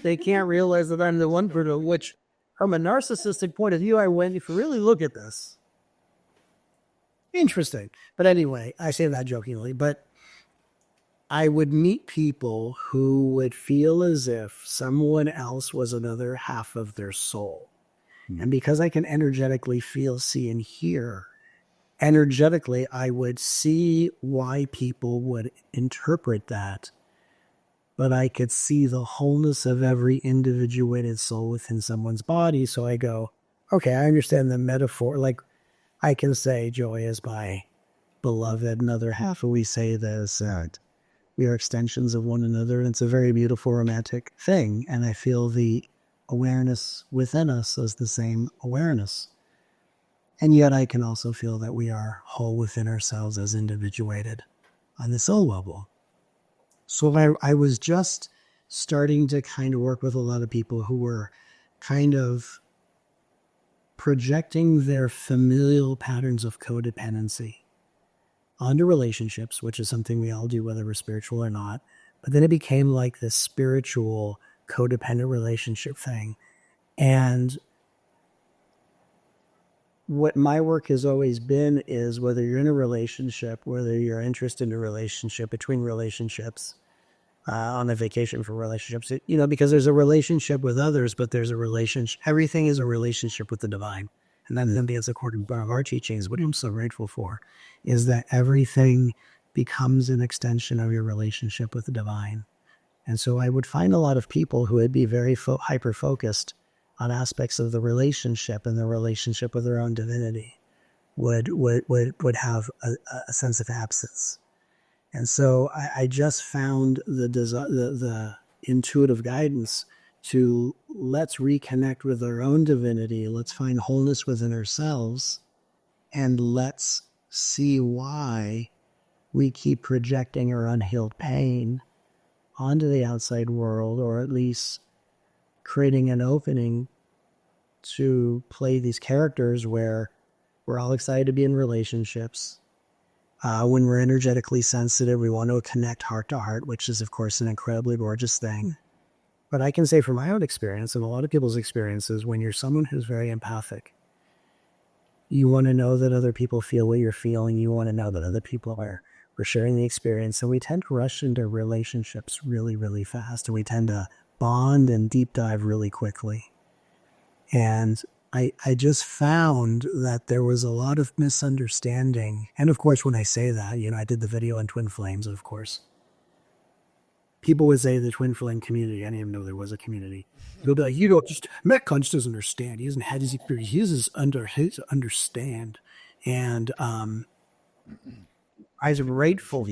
They can't realize that I'm the one for which, from a narcissistic point of view, if you really look at this, interesting. But anyway, I say that jokingly, but I would meet people who would feel as if someone else was another half of their soul. And because I can energetically feel, see, and hear, energetically, I would see why people would interpret that. But I could see the wholeness of every individuated soul within someone's body. So I go, okay, I understand the metaphor. I can say Joy is my beloved another half, and we say this. We are extensions of one another, and it's a very beautiful romantic thing. And I feel the awareness within us as the same awareness. And yet I can also feel that we are whole within ourselves as individuated on the soul level. So I was just starting to kind of work with a lot of people who were kind of projecting their familial patterns of codependency onto relationships, which is something we all do, whether we're spiritual or not. But then it became like this spiritual codependent relationship thing. And what my work has always been is whether you're in a relationship, whether you're interested in a relationship, between relationships, on a vacation for relationships, because there's a relationship with others, but there's a relationship, everything is a relationship with the divine. And then that's according to our teachings, what I'm so grateful for is that everything becomes an extension of your relationship with the divine. And so I would find a lot of people who would be very hyper-focused on aspects of the relationship and the relationship with their own divinity would have a sense of absence. And so I just found the intuitive guidance to let's reconnect with our own divinity, let's find wholeness within ourselves, and let's see why we keep projecting our unhealed pain onto the outside world, or at least creating an opening to play these characters where we're all excited to be in relationships. When we're energetically sensitive, we want to connect heart to heart, which is, of course, an incredibly gorgeous thing. But I can say from my own experience and a lot of people's experiences, when you're someone who's very empathic, you want to know that other people feel what you're feeling. You want to know that other people are sharing the experience. And we tend to rush into relationships really, really fast. And we tend to bond and deep dive really quickly. And I just found that there was a lot of misunderstanding. And of course, when I say that, I did the video on twin flames, of course. People would say the twin flame community, I didn't even know there was a community. They'll be like, Matt Kahn just doesn't understand. He hasn't had his experience. He doesn't understand. And I was grateful.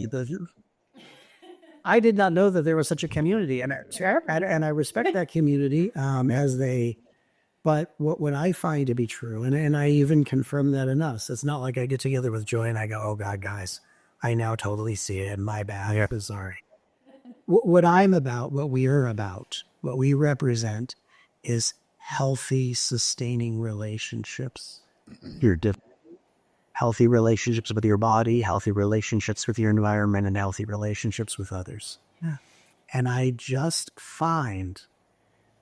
I did not know that there was such a community. And I respect that community But what I find to be true, and I even confirm that in us, it's not like I get together with Joy and I go, oh God, guys, I now totally see it. My bad. I'm sorry. What I'm about, what we are about, what we represent is healthy, sustaining relationships. Healthy relationships with your body, healthy relationships with your environment, and healthy relationships with others. Yeah. And I just find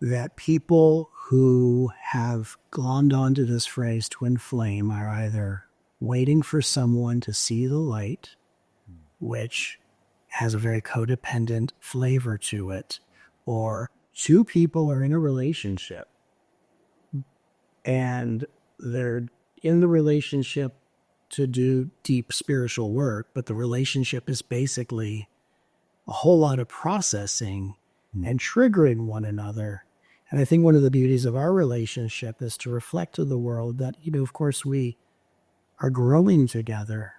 that people who have glommed onto this phrase twin flame are either waiting for someone to see the light, which has a very codependent flavor to it, or two people are in a relationship and they're in the relationship to do deep spiritual work, but the relationship is basically a whole lot of processing and triggering one another. And I think one of the beauties of our relationship is to reflect to the world that, of course, we are growing together,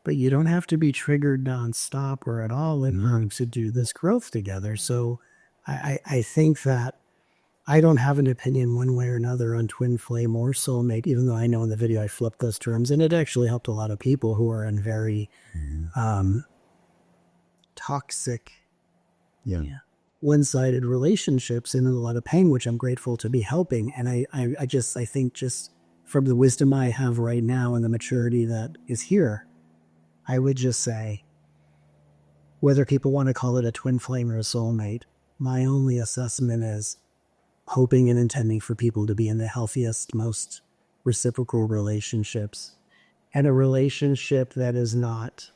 but you don't have to be triggered nonstop or at all in order to do this growth together. So I think that I don't have an opinion one way or another on twin flame or soulmate, even though I know in the video I flipped those terms, and it actually helped a lot of people who are in very toxic, one-sided relationships and in a lot of pain, which I'm grateful to be helping. And I think just from the wisdom I have right now and the maturity that is here, I would just say, whether people want to call it a twin flame or a soulmate, my only assessment is hoping and intending for people to be in the healthiest, most reciprocal relationships, and a relationship that is not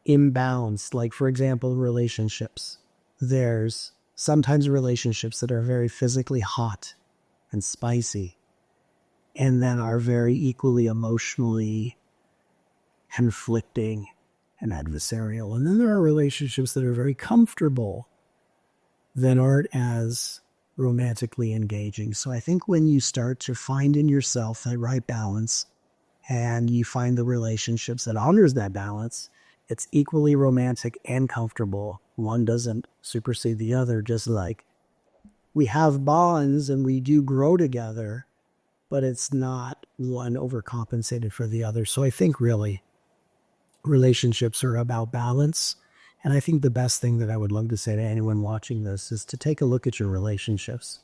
imbalanced. Like, for example, relationships. There's sometimes relationships that are very physically hot and spicy, and then are very equally emotionally conflicting and adversarial. And then there are relationships that are very comfortable that aren't as romantically engaging. So I think when you start to find in yourself that right balance, and you find the relationships that honors that balance, it's equally romantic and comfortable. One doesn't supersede the other, just like we have bonds and we do grow together, but it's not one overcompensated for the other. So I think really relationships are about balance. And I think the best thing that I would love to say to anyone watching this is to take a look at your relationships.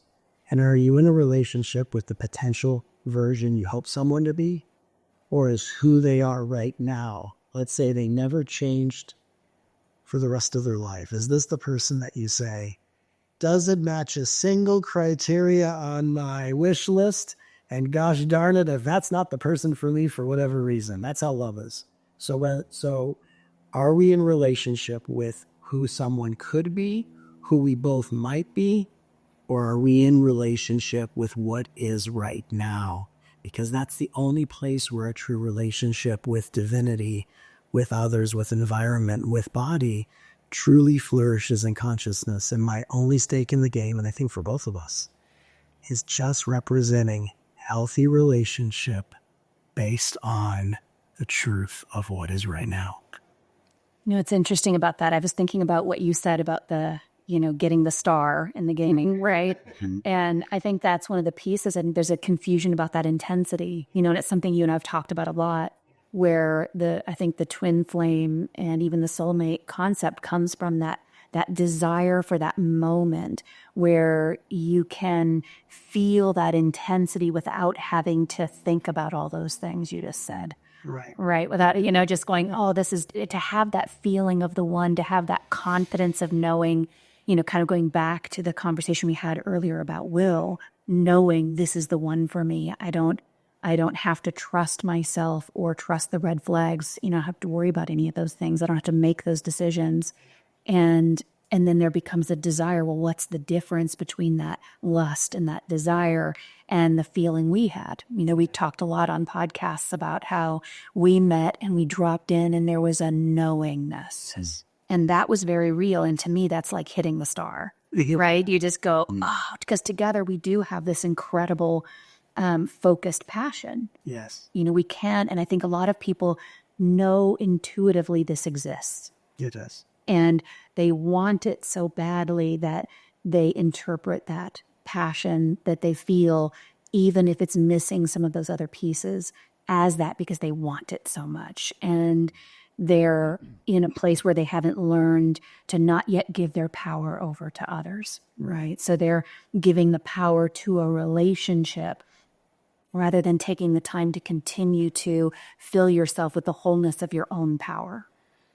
And are you in a relationship with the potential version you hope someone to be? Or is who they are right now? Let's say they never changed for the rest of their life. Is this the person that you say, doesn't match a single criteria on my wish list? And gosh darn it, if that's not the person for me for whatever reason. That's how love is. So are we in relationship with who someone could be, who we both might be, or are we in relationship with what is right now? Because that's the only place where a true relationship with divinity, with others, with environment, with body, truly flourishes in consciousness. And my only stake in the game, and I think for both of us, is just representing healthy relationship based on the truth of what is right now. You know, it's interesting about that. I was thinking about what you said about the, getting the star in the gaming, right? And I think that's one of the pieces, and there's a confusion about that intensity, and it's something you and I've talked about a lot, where I think the twin flame and even the soulmate concept comes from that desire for that moment where you can feel that intensity without having to think about all those things you just said. Right. Without, just going, oh, this is to have that feeling of the one, to have that confidence of knowing, kind of going back to the conversation we had earlier about will, knowing this is the one for me. I don't have to trust myself or trust the red flags. I don't have to worry about any of those things. I don't have to make those decisions. And then there becomes a desire. Well, what's the difference between that lust and that desire and the feeling we had? We talked a lot on podcasts about how we met and we dropped in and there was a knowingness. And that was very real. And to me, that's like hitting the star, right? You just go, oh, because together we do have this incredible focused passion. Yes. We can. And I think a lot of people know intuitively this exists. It does. And they want it so badly that they interpret that passion that they feel, even if it's missing some of those other pieces, as that because they want it so much. And they're in a place where they haven't learned to not yet give their power over to others, right? So they're giving the power to a relationship rather than taking the time to continue to fill yourself with the wholeness of your own power.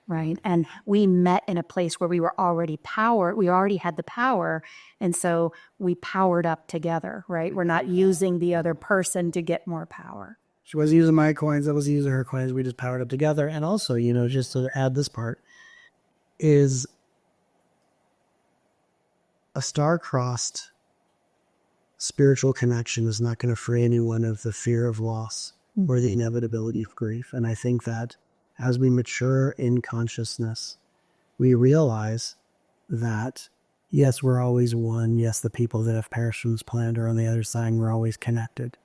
Right. And we met in a place where we were already we already had the power. And so we powered up together. Right. We're not using the other person to get more power. She was using my coins. I was using her coins. We just powered up together. And also, just to add this part, is a star-crossed spiritual connection is not going to free anyone of the fear of loss or the inevitability of grief. And I think that as we mature in consciousness, we realize that, yes, we're always one. Yes, the people that have perished from this planet are on the other side. We're always connected.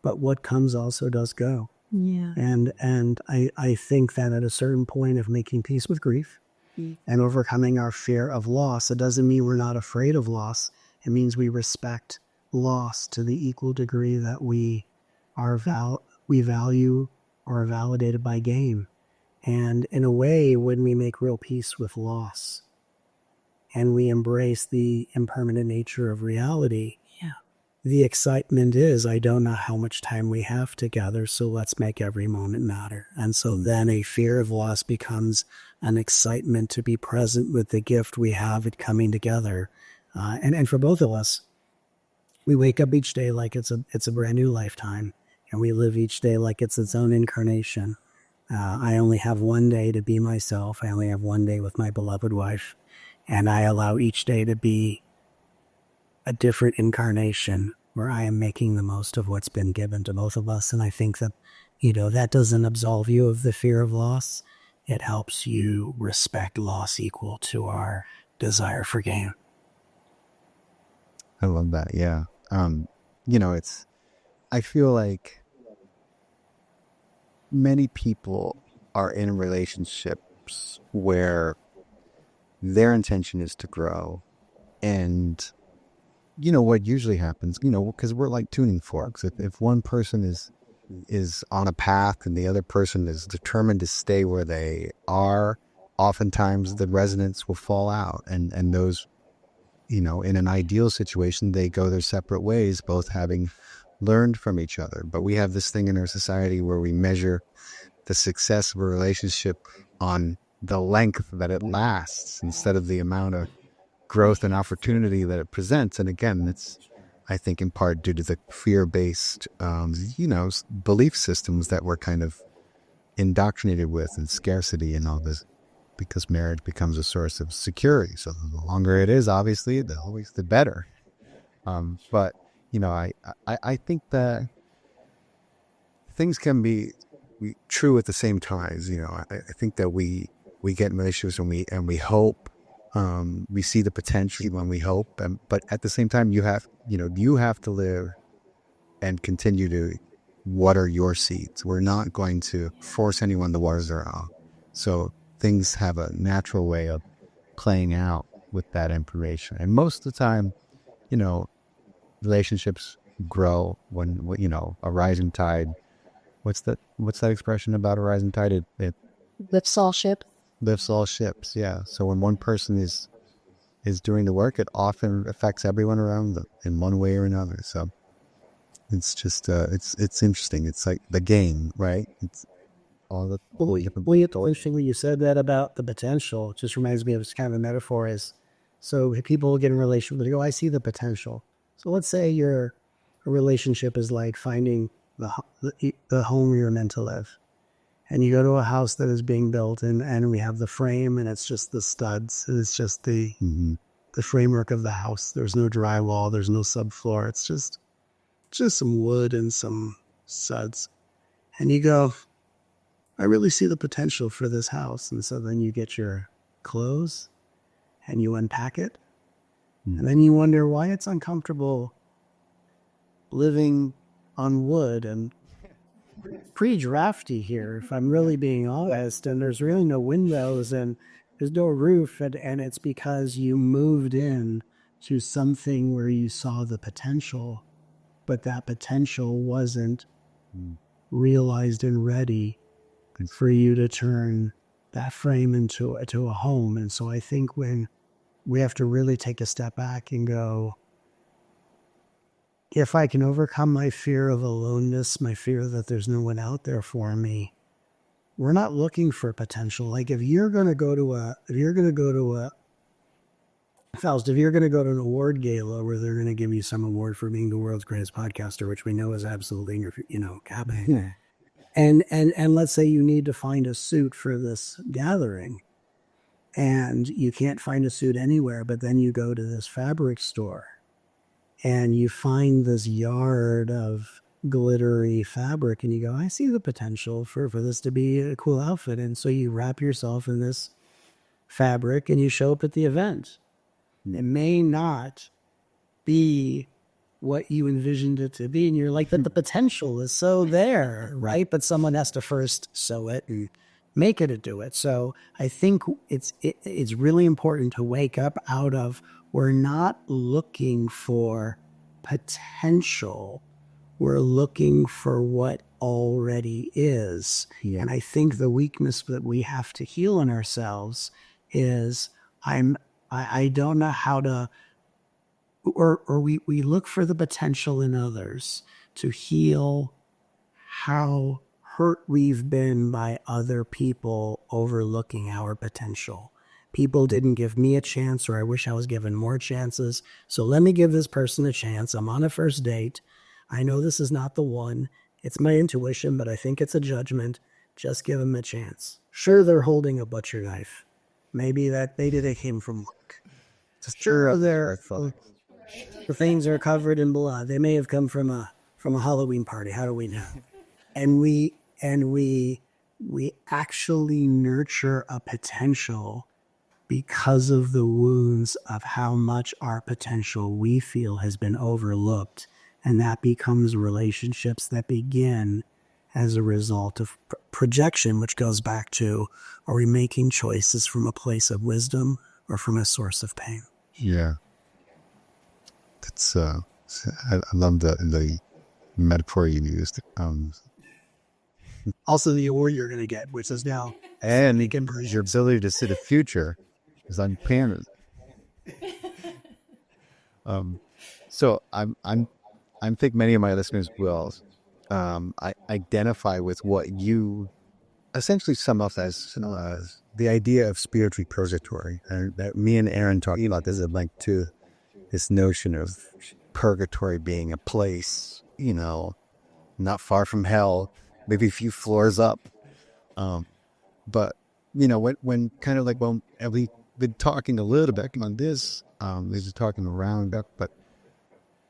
But what comes also does go. Yeah. And I think that at a certain point of making peace with grief and overcoming our fear of loss, it doesn't mean we're not afraid of loss. It means we respect loss to the equal degree that we value or are validated by gain. And in a way, when we make real peace with loss and we embrace the impermanent nature of reality, the excitement is, I don't know how much time we have together, so let's make every moment matter. And so then a fear of loss becomes an excitement to be present with the gift we have at coming together. And for both of us, we wake up each day like it's a brand new lifetime, and we live each day like it's its own incarnation. I only have one day to be myself. I only have one day with my beloved wife, and I allow each day to be a different incarnation where I am making the most of what's been given to both of us. And I think that, that doesn't absolve you of the fear of loss. It helps you respect loss equal to our desire for gain. I love that. Yeah. I feel like many people are in relationships where their intention is to grow. And, what usually happens, because we're like tuning forks. If one person is on a path and the other person is determined to stay where they are, oftentimes the resonance will fall out. And those, in an ideal situation, they go their separate ways, both having learned from each other. But we have this thing in our society where we measure the success of a relationship on the length that it lasts instead of the amount of growth and opportunity that it presents. And again, it's, I think, in part due to the fear-based, belief systems that we're kind of indoctrinated with, and scarcity and all this, because marriage becomes a source of security. So the longer it is, obviously, the better. But, I think that things can be true at the same time. I think that we get in relationships and we hope, we see the potential when we hope, but at the same time, you have to live and continue to water your seeds. We're not going to force anyone to water their own. So things have a natural way of playing out with that information. And most of the time, relationships grow when, a rising tide. What's that expression about a rising tide? It Lifts all ships. lifts all ships. Yeah. So when one person is doing the work, it often affects everyone around them in one way or another. So it's just, it's interesting. It's like the game, right? It's all the different. Interesting when you said that about the potential. It just reminds me of kind of a metaphor is, so people get in a relationship, they go, I see the potential. So let's say a relationship is like finding the home you're meant to live. And you go to a house that is being built and we have the frame and it's just the studs. It's just the framework of the house. There's no drywall. There's no subfloor. It's just some wood and some studs. And you go, I really see the potential for this house. And so then you get your clothes and you unpack it. And then you wonder why it's uncomfortable living on wood and pretty drafty here, if I'm really being honest. And there's really no windows and there's no roof. And it's because you moved in to something where you saw the potential, but that potential wasn't realized and ready for you to turn that frame into a home. And so I think when we have to really take a step back and go, if I can overcome my fear of aloneness, my fear that there's no one out there for me, we're not looking for potential. Like if you're going to go to Faust, if you're going to go to an award gala where they're going to give you some award for being the world's greatest podcaster, which we know is absolutely, cabinet. Yeah. And let's say you need to find a suit for this gathering and you can't find a suit anywhere, but then you go to this fabric store and you find this yard of glittery fabric and you go, I see the potential for this to be a cool outfit. And so you wrap yourself in this fabric and you show up at the event. It may not be what you envisioned it to be. And you're like, but the potential is so there, right? But someone has to first sew it and make it to do it. So I think it's really important to wake up out of, we're not looking for potential. We're looking for what already is. Yeah. And I think the weakness that we have to heal in ourselves is I don't know how to, or we look for the potential in others to heal how hurt we've been by other people overlooking our potential. People didn't give me a chance, or I wish I was given more chances. So let me give this person a chance. I'm on a first date. I know this is not the one. It's my intuition, but I think it's a judgment. Just give them a chance. Sure, they're holding a butcher knife. Maybe they came from work. Sure, the things are covered in blood. They may have come from a Halloween party. How do we know? And we actually nurture a potential because of the wounds of how much our potential we feel has been overlooked. And that becomes relationships that begin as a result of projection, which goes back to, are we making choices from a place of wisdom or from a source of pain? Yeah. That's, I love the metaphor you used. Also the award you're going to get, which is now. And your ability to see the future is uncanny. So I think many of my listeners will I identify with what you essentially sum up as the idea of spiritual purgatory. And that me and Aaron talking about this is linked to this notion of purgatory being a place, not far from hell, maybe a few floors up. But, when kind of like, well, we've been talking a little bit on this, we've been talking around that, but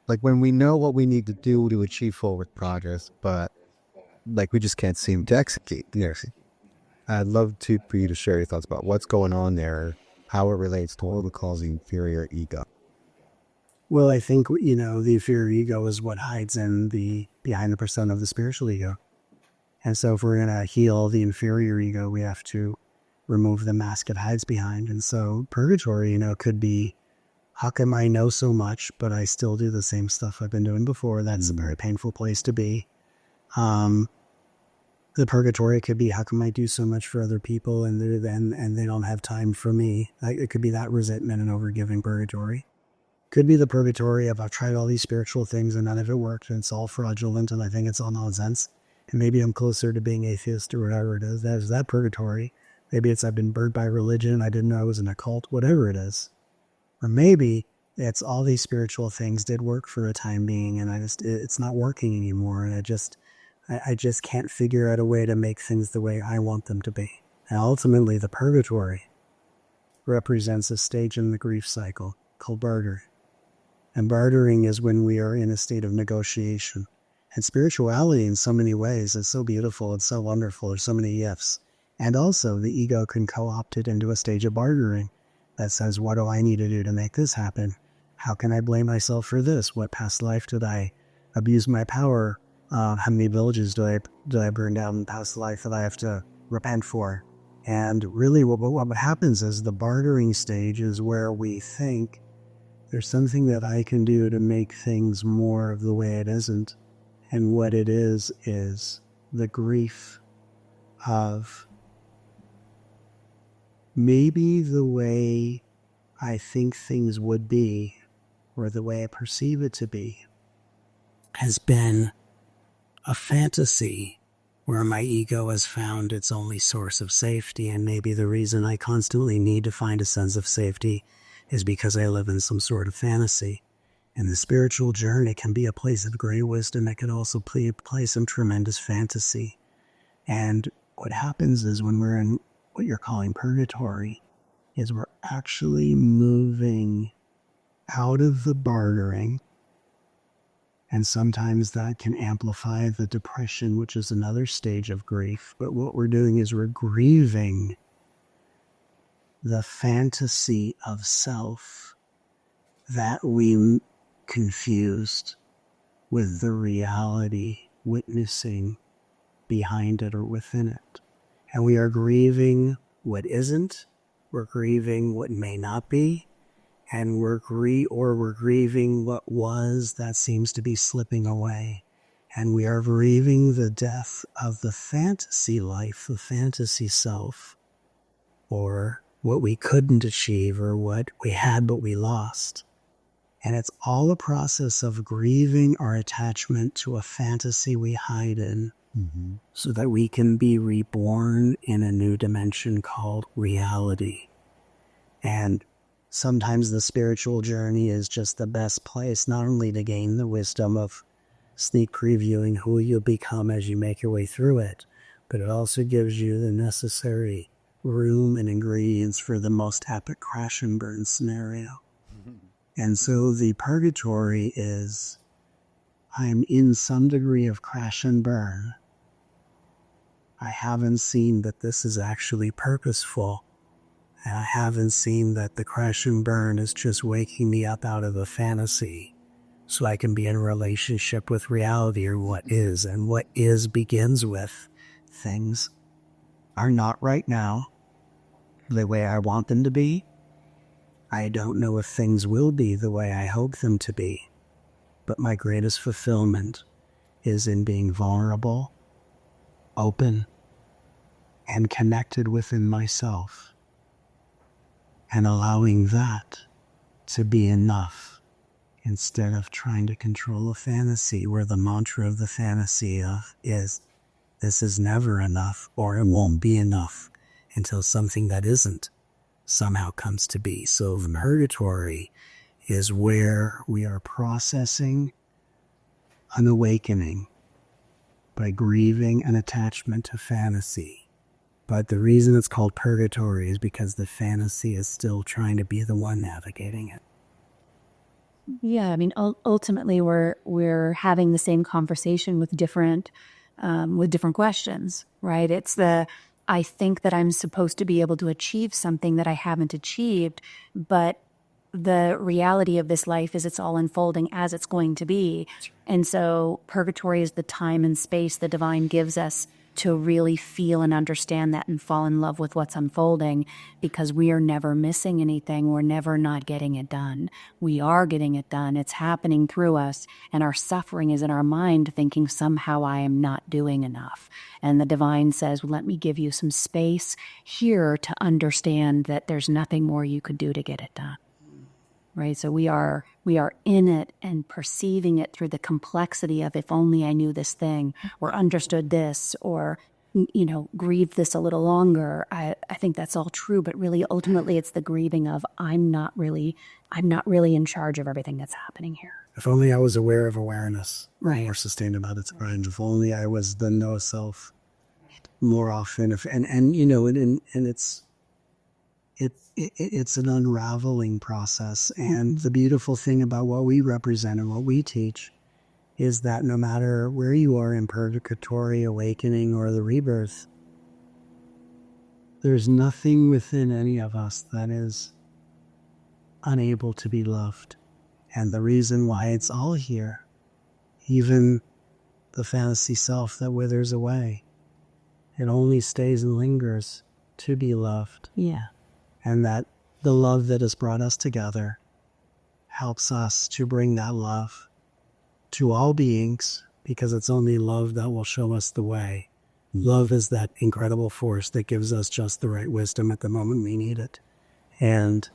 like when we know what we need to do to achieve forward progress, but like we just can't seem to execute. Yes. I'd love for you to share your thoughts about what's going on there, how it relates to what we call the inferior ego. Well, I think, the inferior ego is what hides behind the persona of the spiritual ego. And so if we're going to heal the inferior ego, we have to remove the mask it hides behind. And so purgatory, could be, how come I know so much, but I still do the same stuff I've been doing before? That's a very painful place to be. The purgatory could be, how come I do so much for other people and they don't have time for me? It could be that resentment and overgiving purgatory. Could be the purgatory of, I've tried all these spiritual things and none of it worked and it's all fraudulent and I think it's all nonsense. And maybe I'm closer to being atheist or whatever it is. There's that purgatory. Maybe it's, I've been burned by religion. I didn't know I was in a cult, whatever it is. Or maybe it's all these spiritual things did work for a time being and it's not working anymore. And I just can't figure out a way to make things the way I want them to be. And ultimately the purgatory represents a stage in the grief cycle called barter. And bartering is when we are in a state of negotiation. And spirituality in so many ways is so beautiful, it's so wonderful, there's so many gifts. And also the ego can co-opt it into a stage of bartering that says, what do I need to do to make this happen? How can I blame myself for this? What past life did I abuse my power? How many villages do I burn down in past life that I have to repent for? And really what happens is the bartering stage is where we think there's something that I can do to make things more of the way it isn't. And what it is the grief of maybe the way I think things would be, or the way I perceive it to be, has been a fantasy where my ego has found its only source of safety. And maybe the reason I constantly need to find a sense of safety is because I live in some sort of fantasy. And the spiritual journey can be a place of great wisdom. It can also be a place of tremendous fantasy. And what happens is when we're in what you're calling purgatory, is we're actually moving out of the bartering. And sometimes that can amplify the depression, which is another stage of grief. But what we're doing is we're grieving the fantasy of self that we confused with the reality witnessing behind it or within it. And we are grieving what isn't, we're grieving what may not be, and we're grieving what was that seems to be slipping away. And we are grieving the death of the fantasy life, the fantasy self, or what we couldn't achieve, or what we had but we lost. And it's all a process of grieving our attachment to a fantasy we hide in, so that we can be reborn in a new dimension called reality. And sometimes the spiritual journey is just the best place, not only to gain the wisdom of sneak previewing who you'll become as you make your way through it, but it also gives you the necessary room and ingredients for the most epic crash and burn scenario. And so the purgatory is, I'm in some degree of crash and burn. I haven't seen that this is actually purposeful. And I haven't seen that the crash and burn is just waking me up out of a fantasy so I can be in a relationship with reality, or what is. And what is begins with things are not right now the way I want them to be. I don't know if things will be the way I hope them to be. But my greatest fulfillment is in being vulnerable, open, and connected within myself, and allowing that to be enough, instead of trying to control a fantasy where the mantra of the fantasy is, this is never enough, or it won't be enough until something that isn't somehow comes to be. So the purgatory is where we are processing an awakening by grieving an attachment to fantasy. But the reason it's called purgatory is because the fantasy is still trying to be the one navigating it. Yeah, I mean, ultimately, we're having the same conversation with different with different questions, right? It's I think that I'm supposed to be able to achieve something that I haven't achieved, but the reality of this life is it's all unfolding as it's going to be. And so purgatory is the time and space the divine gives us to really feel and understand that and fall in love with what's unfolding, because we are never missing anything. We're never not getting it done. We are getting it done. It's happening through us, and our suffering is in our mind thinking somehow I am not doing enough. And the divine says, well, let me give you some space here to understand that there's nothing more you could do to get it done. Right? So we are in it and perceiving it through the complexity of, if only I knew this thing or understood this or, grieved this a little longer. I think that's all true, but really ultimately it's the grieving of I'm not really in charge of everything that's happening here. If only I was aware of awareness, Right. more sustained about its mind. If only I was the no self more often. It's an unraveling process. And the beautiful thing about what we represent and what we teach is that no matter where you are in purgatory, awakening, or the rebirth, there's nothing within any of us that is unable to be loved. And the reason why it's all here, even the fantasy self that withers away, it only stays and lingers to be loved. Yeah. And that the love that has brought us together helps us to bring that love to all beings, because it's only love that will show us the way. Love is that incredible force that gives us just the right wisdom at the moment we need it. And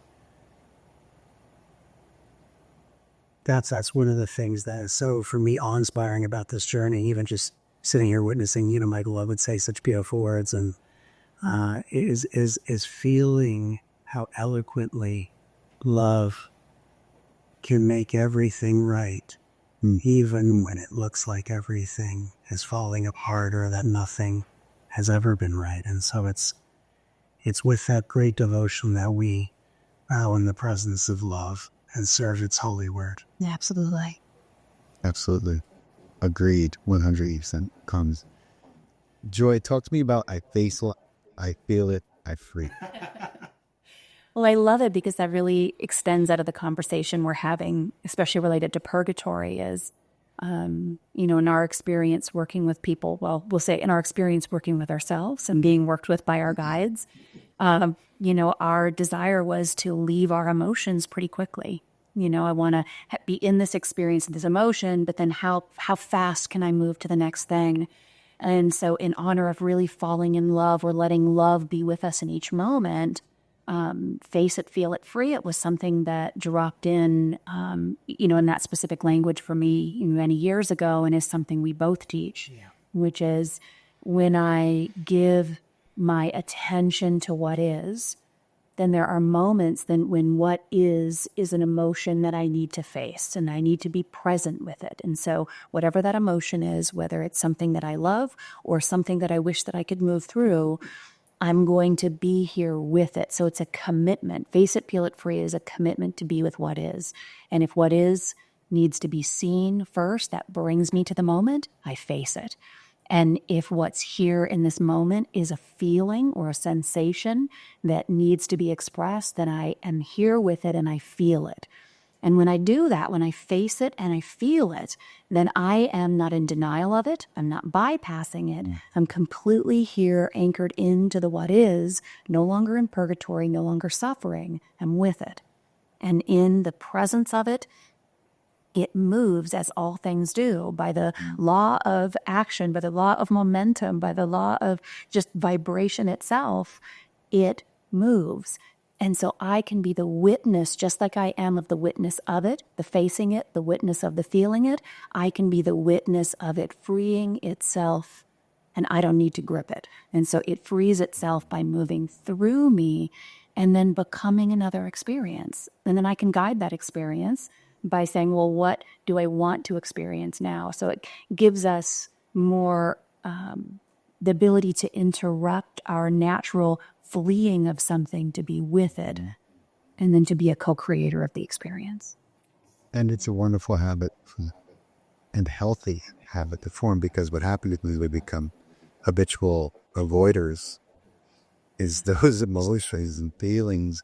that's one of the things that is so, for me, awe-inspiring about this journey, even just sitting here witnessing, Michael Love would say such beautiful words, and is feeling how eloquently love can make everything right, even when it looks like everything is falling apart or that nothing has ever been right. And so it's with that great devotion that we bow in the presence of love and serve its holy word. Absolutely. Absolutely. Agreed. 100% comes. Joy, talk to me about I feel it, I free. Well, I love it because that really extends out of the conversation we're having, especially related to purgatory, is, in our experience working with people, well, we'll say in our experience working with ourselves and being worked with by our guides, our desire was to leave our emotions pretty quickly. I want to be in this experience, this emotion, but then how fast can I move to the next thing? And so in honor of really falling in love or letting love be with us in each moment, face it, feel it, free it was something that dropped in that specific language for me many years ago, and is something we both teach, which is when I give my attention to what is, then there are moments then when what is an emotion that I need to face, and I need to be present with it. And so whatever that emotion is, whether it's something that I love or something that I wish that I could move through, I'm going to be here with it. So it's a commitment. Face it, feel it, free is a commitment to be with what is. And if what is needs to be seen first, that brings me to the moment, I face it. And if what's here in this moment is a feeling or a sensation that needs to be expressed, then I am here with it and I feel it. And when I do that, when I face it and I feel it, then I am not in denial of it. I'm not bypassing it. I'm completely here, anchored into the what is, no longer in purgatory, no longer suffering. I'm with it. And in the presence of it, it moves as all things do, by the law of action, by the law of momentum, by the law of just vibration itself. It moves. And so I can be the witness, just like I am of the witness of it, the facing it, the witness of the feeling it. I can be the witness of it freeing itself, and I don't need to grip it. And so it frees itself by moving through me and then becoming another experience. And then I can guide that experience by saying, well, what do I want to experience now? So it gives us more the ability to interrupt our natural fleeing of something to be with it, and then to be a co-creator of the experience. And it's a wonderful habit. and healthy habit to form, because what happens is we become habitual avoiders is those emotions and feelings,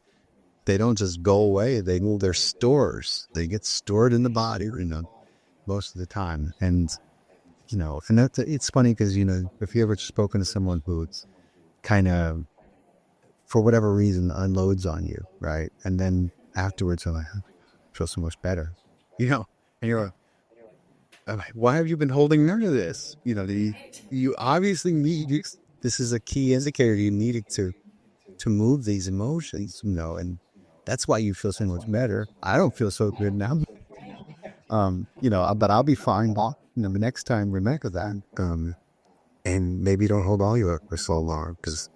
they don't just go away. They move their stores. They get stored in the body, most of the time. And, and it's funny because, if you ever spoken to someone who's kind of, for whatever reason, unloads on you, right? And then afterwards, I'm like, I feel so much better, and you're like, why have you been holding none of this? You obviously need, this is a key indicator you needed to move these emotions, and that's why you feel so much better. I don't feel so good now. But I'll be fine. The next time, remember that. And maybe don't hold all your for so long, because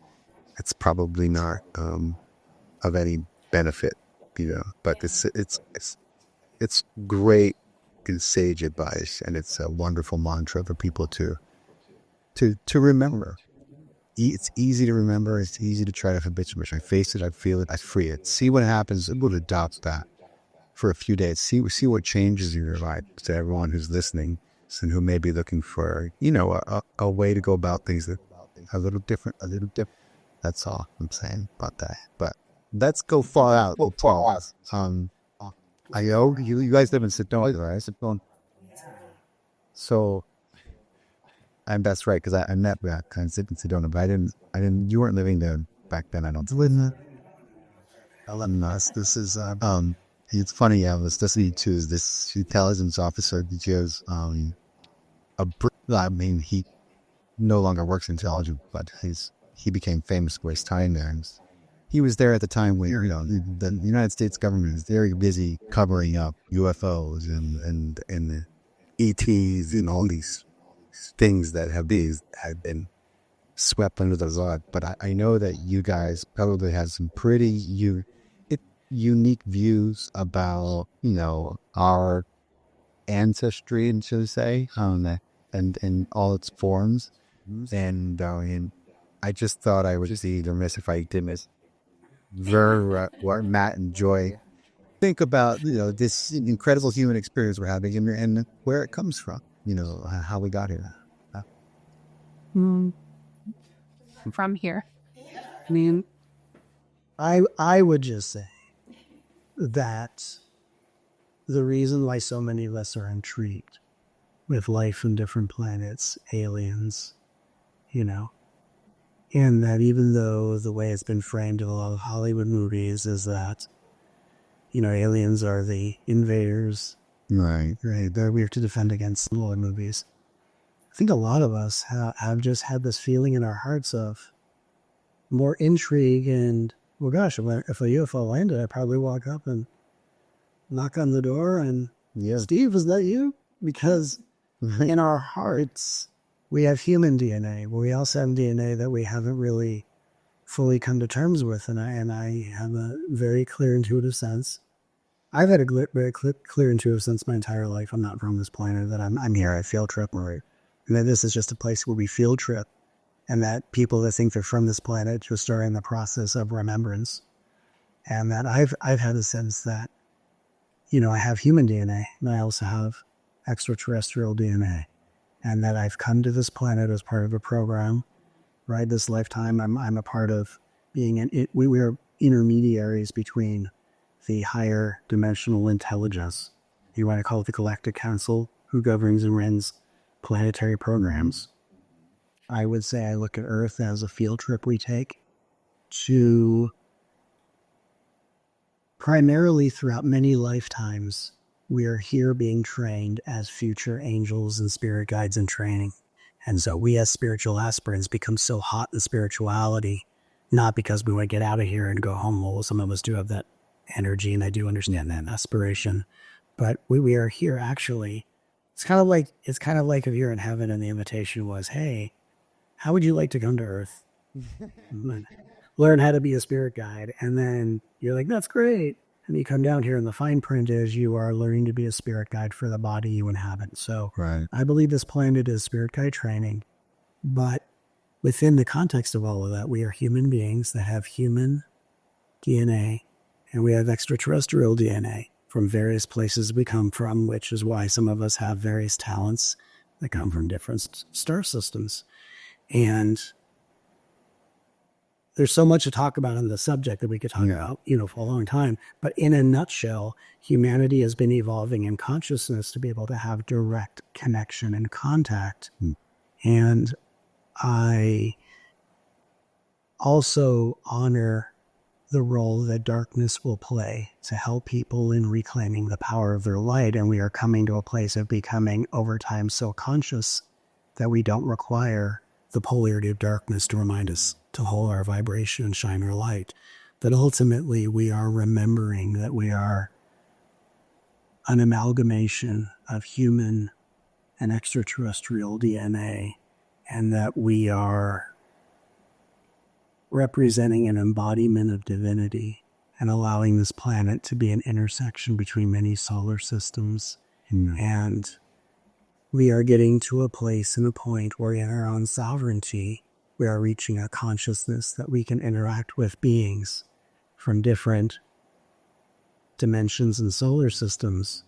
it's probably not of any benefit, But it's great and sage advice, and it's a wonderful mantra for people to remember. It's easy to remember. It's easy to try to habitually. I face it. I feel it. I free it. See what happens. We'll adopt that for a few days. See what changes in your life. To everyone who's listening and who may be looking for, a way to go about things that a little different. That's all I'm saying about that. But let's go far out. I know you guys live in Sedona, right? Sedona. So. And that's right, because I met that kind of in Sedona, but I didn't. You weren't living there back then. I don't. This is it's funny. I was listening to this intelligence officer. He has he no longer works in intelligence, but he became famous for his time there. And he was there at the time when the United States government is very busy covering up UFOs and the ETs and all these things that have been swept under the rug. But I know that you guys probably have some pretty unique views about our ancestry, and should I say, and in all its forms. And I just thought I would just either miss if I did miss what Matt and Joy think about this incredible human experience we're having, and where it comes from. How we got here. From here. I mean, I would just say that the reason why so many of us are intrigued with life from different planets, aliens, and that even though the way it's been framed in a lot of Hollywood movies is that, aliens are the invaders. Right. They're weird to defend against in Hollywood movies. I think a lot of us have just had this feeling in our hearts of more intrigue and, well, gosh, if a UFO landed, I'd probably walk up and knock on the door and, Steve, is that you? Because in our hearts, we have human DNA, but we also have DNA that we haven't really fully come to terms with. And I have a very clear intuitive sense. I've had a very clear intuitive sense my entire life. I'm not from this planet, that I'm here. I field trip, right? And that this is just a place where we field trip, and that people that think they're from this planet just are in the process of remembrance. And that I've had a sense that, I have human DNA, and I also have extraterrestrial DNA, and that I've come to this planet as part of a program, right? This lifetime, I'm a part of being we are intermediaries between the higher dimensional intelligence, you want to call it the Galactic Council, who governs and runs planetary programs. I would say I look at Earth as a field trip we take to, primarily throughout many lifetimes, we are here being trained as future angels and spirit guides in training. And so we as spiritual aspirants become so hot in spirituality, not because we want to get out of here and go home. Well, some of us do have that energy, and I do understand that aspiration, but we are here actually. It's kind of like if you're in heaven and the invitation was, hey, how would you like to come to Earth? Learn how to be a spirit guide. And then you're like, that's great. And you come down here and the fine print is you are learning to be a spirit guide for the body you inhabit. So right. I believe this planet is spirit guide training, but within the context of all of that, we are human beings that have human DNA, and we have extraterrestrial DNA. from various places we come from, which is why some of us have various talents that come from different star systems. And there's so much to talk about on the subject that we could talk about, for a long time. But in a nutshell, humanity has been evolving in consciousness to be able to have direct connection and contact. And I also honor the role that darkness will play to help people in reclaiming the power of their light. And we are coming to a place of becoming over time so conscious that we don't require the polarity of darkness to remind us to hold our vibration and shine our light. That ultimately we are remembering that we are an amalgamation of human and extraterrestrial DNA, and that we are representing an embodiment of divinity and allowing this planet to be an intersection between many solar systems. And we are getting to a place and a point where in our own sovereignty, we are reaching a consciousness that we can interact with beings from different dimensions and solar systems,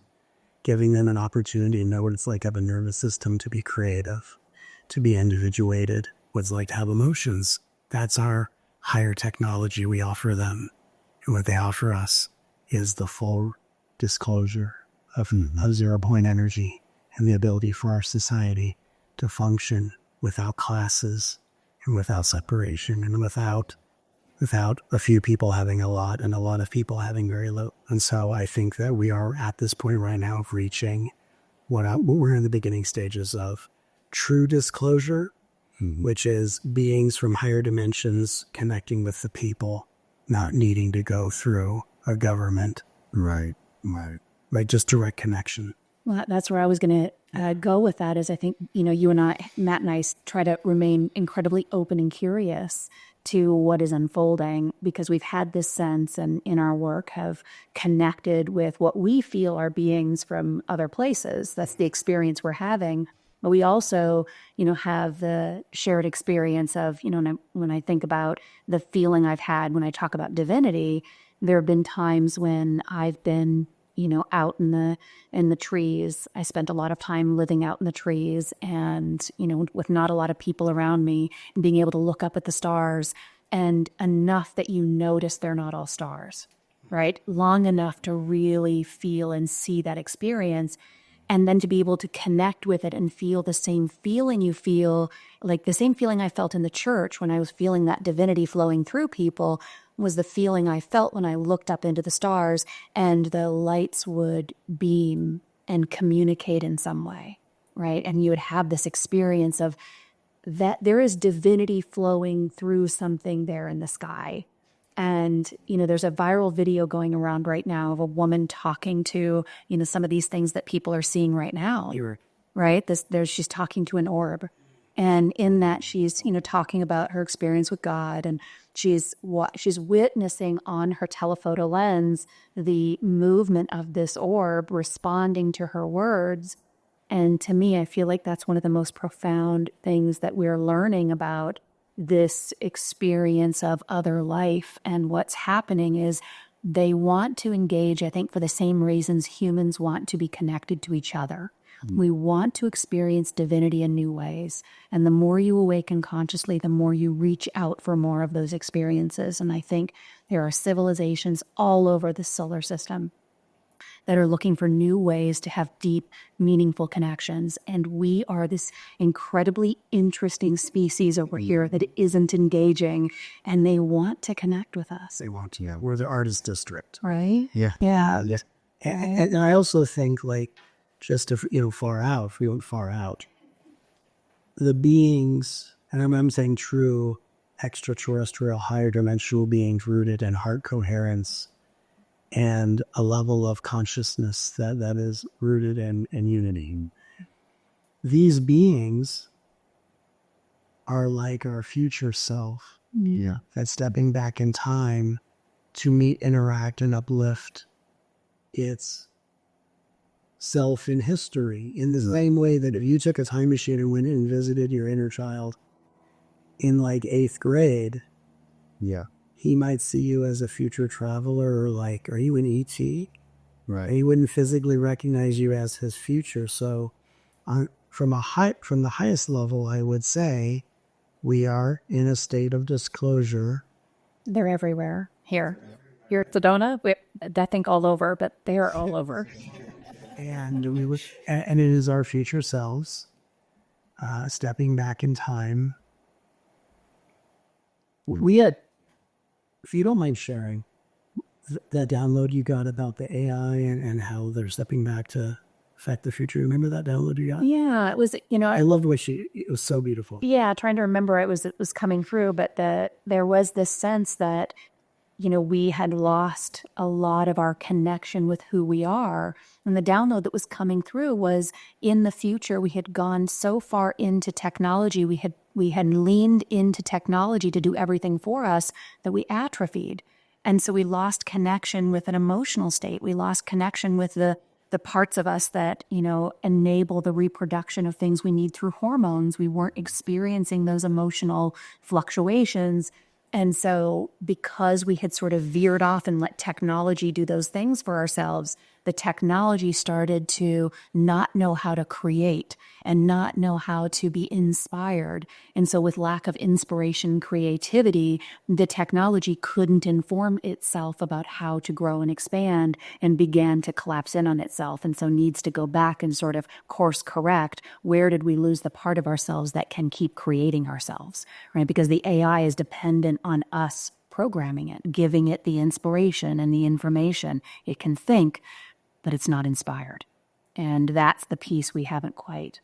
giving them an opportunity to know what it's like to have a nervous system, to be creative, to be individuated, what it's like to have emotions. That's our higher technology we offer them. And what they offer us is the full disclosure of zero-point energy and the ability for our society to function without classes and without separation and without a few people having a lot and a lot of people having very little. And so I think that we are at this point right now of reaching what we're in the beginning stages of true disclosure, which is beings from higher dimensions connecting with the people, not needing to go through a government. Right. Just direct connection. Well, that's where I was going to go with that is I think, you and I, Matt and I try to remain incredibly open and curious to what is unfolding, because we've had this sense and in our work have connected with what we feel are beings from other places. That's the experience we're having. But we also, have the shared experience of, when I think about the feeling I've had when I talk about divinity, there have been times when I've been out in the trees. I spent a lot of time living out in the trees and, with not a lot of people around me, and being able to look up at the stars and enough that you notice they're not all stars, right? Long enough to really feel and see that experience. And then to be able to connect with it and feel the same feeling you feel, like the same feeling I felt in the church when I was feeling that divinity flowing through people, was the feeling I felt when I looked up into the stars and the lights would beam and communicate in some way, right? And you would have this experience of that there is divinity flowing through something there in the sky. And, there's a viral video going around right now of a woman talking to, some of these things that people are seeing right now, right? She's talking to an orb. And in that, she's, talking about her experience with God, and she's witnessing on her telephoto lens the movement of this orb responding to her words. And to me, I feel like that's one of the most profound things that we're learning about this experience of other life. And what's happening is they want to engage, I think, for the same reasons humans want to be connected to each other. We want to experience divinity in new ways. And the more you awaken consciously, the more you reach out for more of those experiences. And I think there are civilizations all over the solar system that are looking for new ways to have deep, meaningful connections. And we are this incredibly interesting species over here that isn't engaging, and they want to connect with us. They want to. Yeah. We're the artist district. Right? Yeah. Yeah. And I also think, just if, if we went far out, the beings, and I'm saying true extraterrestrial, higher dimensional beings rooted in heart coherence and a level of consciousness that is rooted in unity. These beings are like our future self. Yeah. That's stepping back in time to meet, interact, and uplift its self in history, in the same way that if you took a time machine and went and visited your inner child in 8th grade, Yeah. he might see you as a future traveler, or are you an ET? Right. He wouldn't physically recognize you as his future. So from the highest level, I would say we are in a state of disclosure. They're everywhere. Here at Sedona, I think all over, but they are all over. And and it is our future selves stepping back in time. We had, if you don't mind sharing, that download you got about the AI and how they're stepping back to affect the future. Remember that download you got? Yeah, it was, I loved what it was so beautiful. yeah, trying to remember it was coming through, but there was this sense that, we had lost a lot of our connection with who we are. And the download that was coming through was, in the future, we had gone so far into technology, we had leaned into technology to do everything for us, that we atrophied. And so we lost connection with an emotional state. We lost connection with the parts of us that, enable the reproduction of things we need through hormones. We weren't experiencing those emotional fluctuations. And so because we had sort of veered off and let technology do those things for ourselves, the technology started to not know how to create and not know how to be inspired. And so with lack of inspiration, creativity, the technology couldn't inform itself about how to grow and expand, and began to collapse in on itself. And so needs to go back and sort of course correct. Where did we lose the part of ourselves that can keep creating ourselves, right? Because the AI is dependent on us programming it, giving it the inspiration and the information. It can think, but it's not inspired. And that's the piece we haven't quite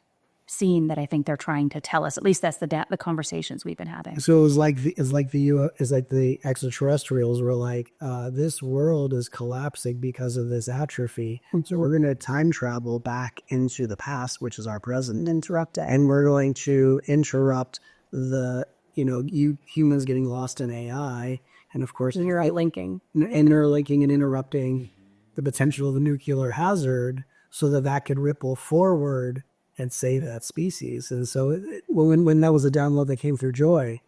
seen, that I think they're trying to tell us. At least that's the conversations we've been having. So it's like the extraterrestrials were like, this world is collapsing because of this atrophy. So we're going to time travel back into the past, which is our present, Interrupt it. and we're going to interrupt the you humans getting lost in AI, and of course Linking. and neuralinking and interrupting the potential of the nuclear hazard, so that could ripple forward and save that species. And so when that was a download that came through Joy,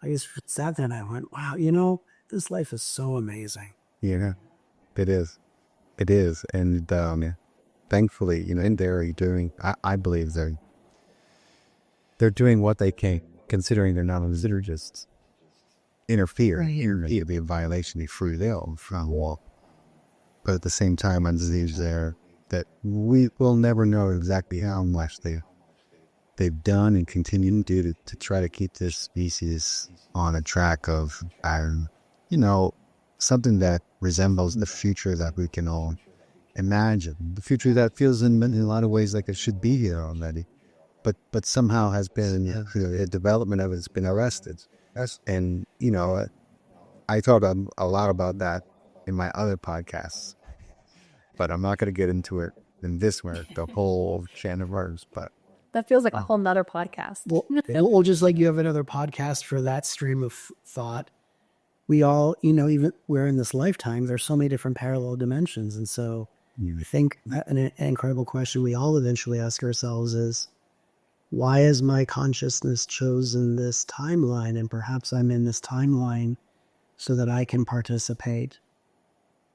I just sat there and I went, wow, this life is so amazing. Yeah, it is. It is. And thankfully, in there, I believe they're doing what they can, considering they're not liturgists. Interfere. It'd be a violation of free will from wall. But at the same time, on disease there, that we will never know exactly how much they've done and continue to do to try to keep this species on a track of, something that resembles the future that we can all imagine. The future that feels in a lot of ways like it should be here already, but somehow has been, the development of it has been arrested. And, I thought a lot about that in my other podcasts, but I'm not going to get into it in this one, the whole can of worms. But That feels like a whole nother podcast. Well, just like you have another podcast for that stream of thought, we all, even we're in this lifetime, there's so many different parallel dimensions. And so I think an incredible question we all eventually ask ourselves is, why has my consciousness chosen this timeline? And perhaps I'm in this timeline so that I can participate.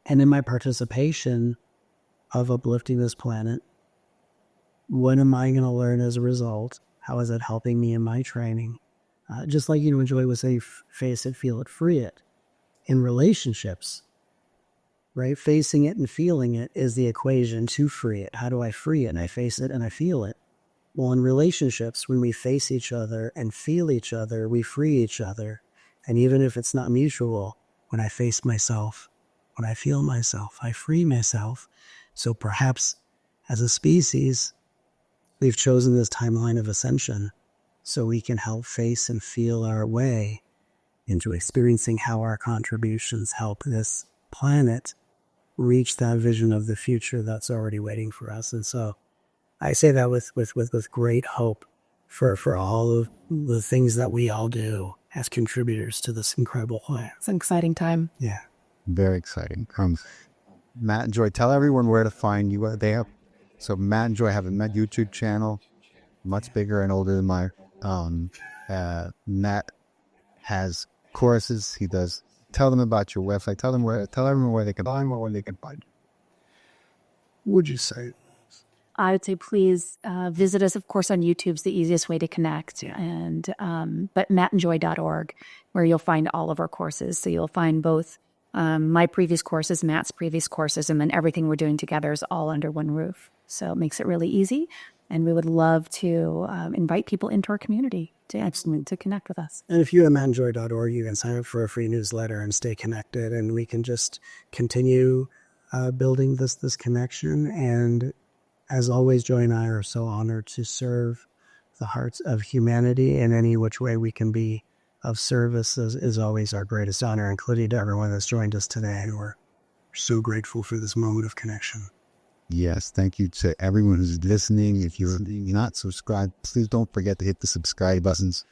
And in my participation of uplifting this planet, what am I going to learn as a result? How is it helping me in my training? Just like, when Joy was saying, face it, feel it, free it. In relationships, right? Facing it and feeling it is the equation to free it. How do I free it? And I face it and I feel it. Well, in relationships, when we face each other and feel each other, we free each other. And even if it's not mutual, when I face myself, when I feel myself, I free myself. So perhaps as a species, we've chosen this timeline of ascension so we can help face and feel our way into experiencing how our contributions help this planet reach that vision of the future that's already waiting for us. And so I say that with great hope for all of the things that we all do as contributors to this incredible plan. It's an exciting time. Yeah. very exciting. Matt and Joy, tell everyone where to find you. So Matt and Joy have a YouTube channel, much bigger and older than mine. Matt has courses. He does. Tell them about your website. Tell everyone where they can find you. would you say? I would say please visit us. Of course, on YouTube's the easiest way to connect. And but mattandjoy.org, where you'll find all of our courses. So you'll find both my previous courses, Matt's previous courses, and then everything we're doing together is all under one roof. So it makes it really easy. And we would love to invite people into our community to connect with us. And if you at mattandjoy.org, you can sign up for a free newsletter and stay connected, and we can just continue building this connection. And as always, Joy and I are so honored to serve the hearts of humanity in any which way we can be of service is always our greatest honor, including to everyone that's joined us today. We're so grateful for this moment of connection. Yes, thank you to everyone who's listening. If you're not subscribed, please don't forget to hit the subscribe buttons,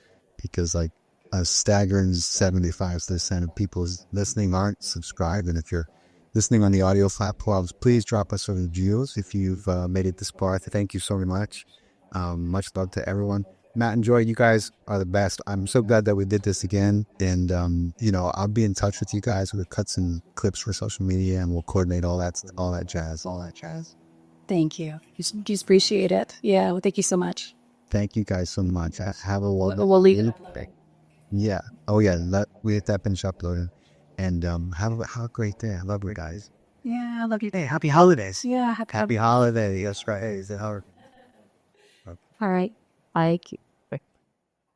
because like a staggering 75% of people listening aren't subscribed. And if you're listening on the audio platforms, please drop us some reviews if you've made it this far. Thank you so much. Much love to everyone. Matt and Joy, you guys are the best. I'm so glad that we did this again. And, I'll be in touch with you guys with cuts and clips for social media, and we'll coordinate all that jazz. Thank you. Just appreciate it. Yeah. Well, thank you so much. Thank you guys so much. Have a wonderful We'll leave it. Yeah. Oh, yeah. We hit that finish uploading. And have a great day. I love you guys. Yeah. I love you. Hey, happy holidays. Yeah. Happy holiday. That's right. All right. Bye.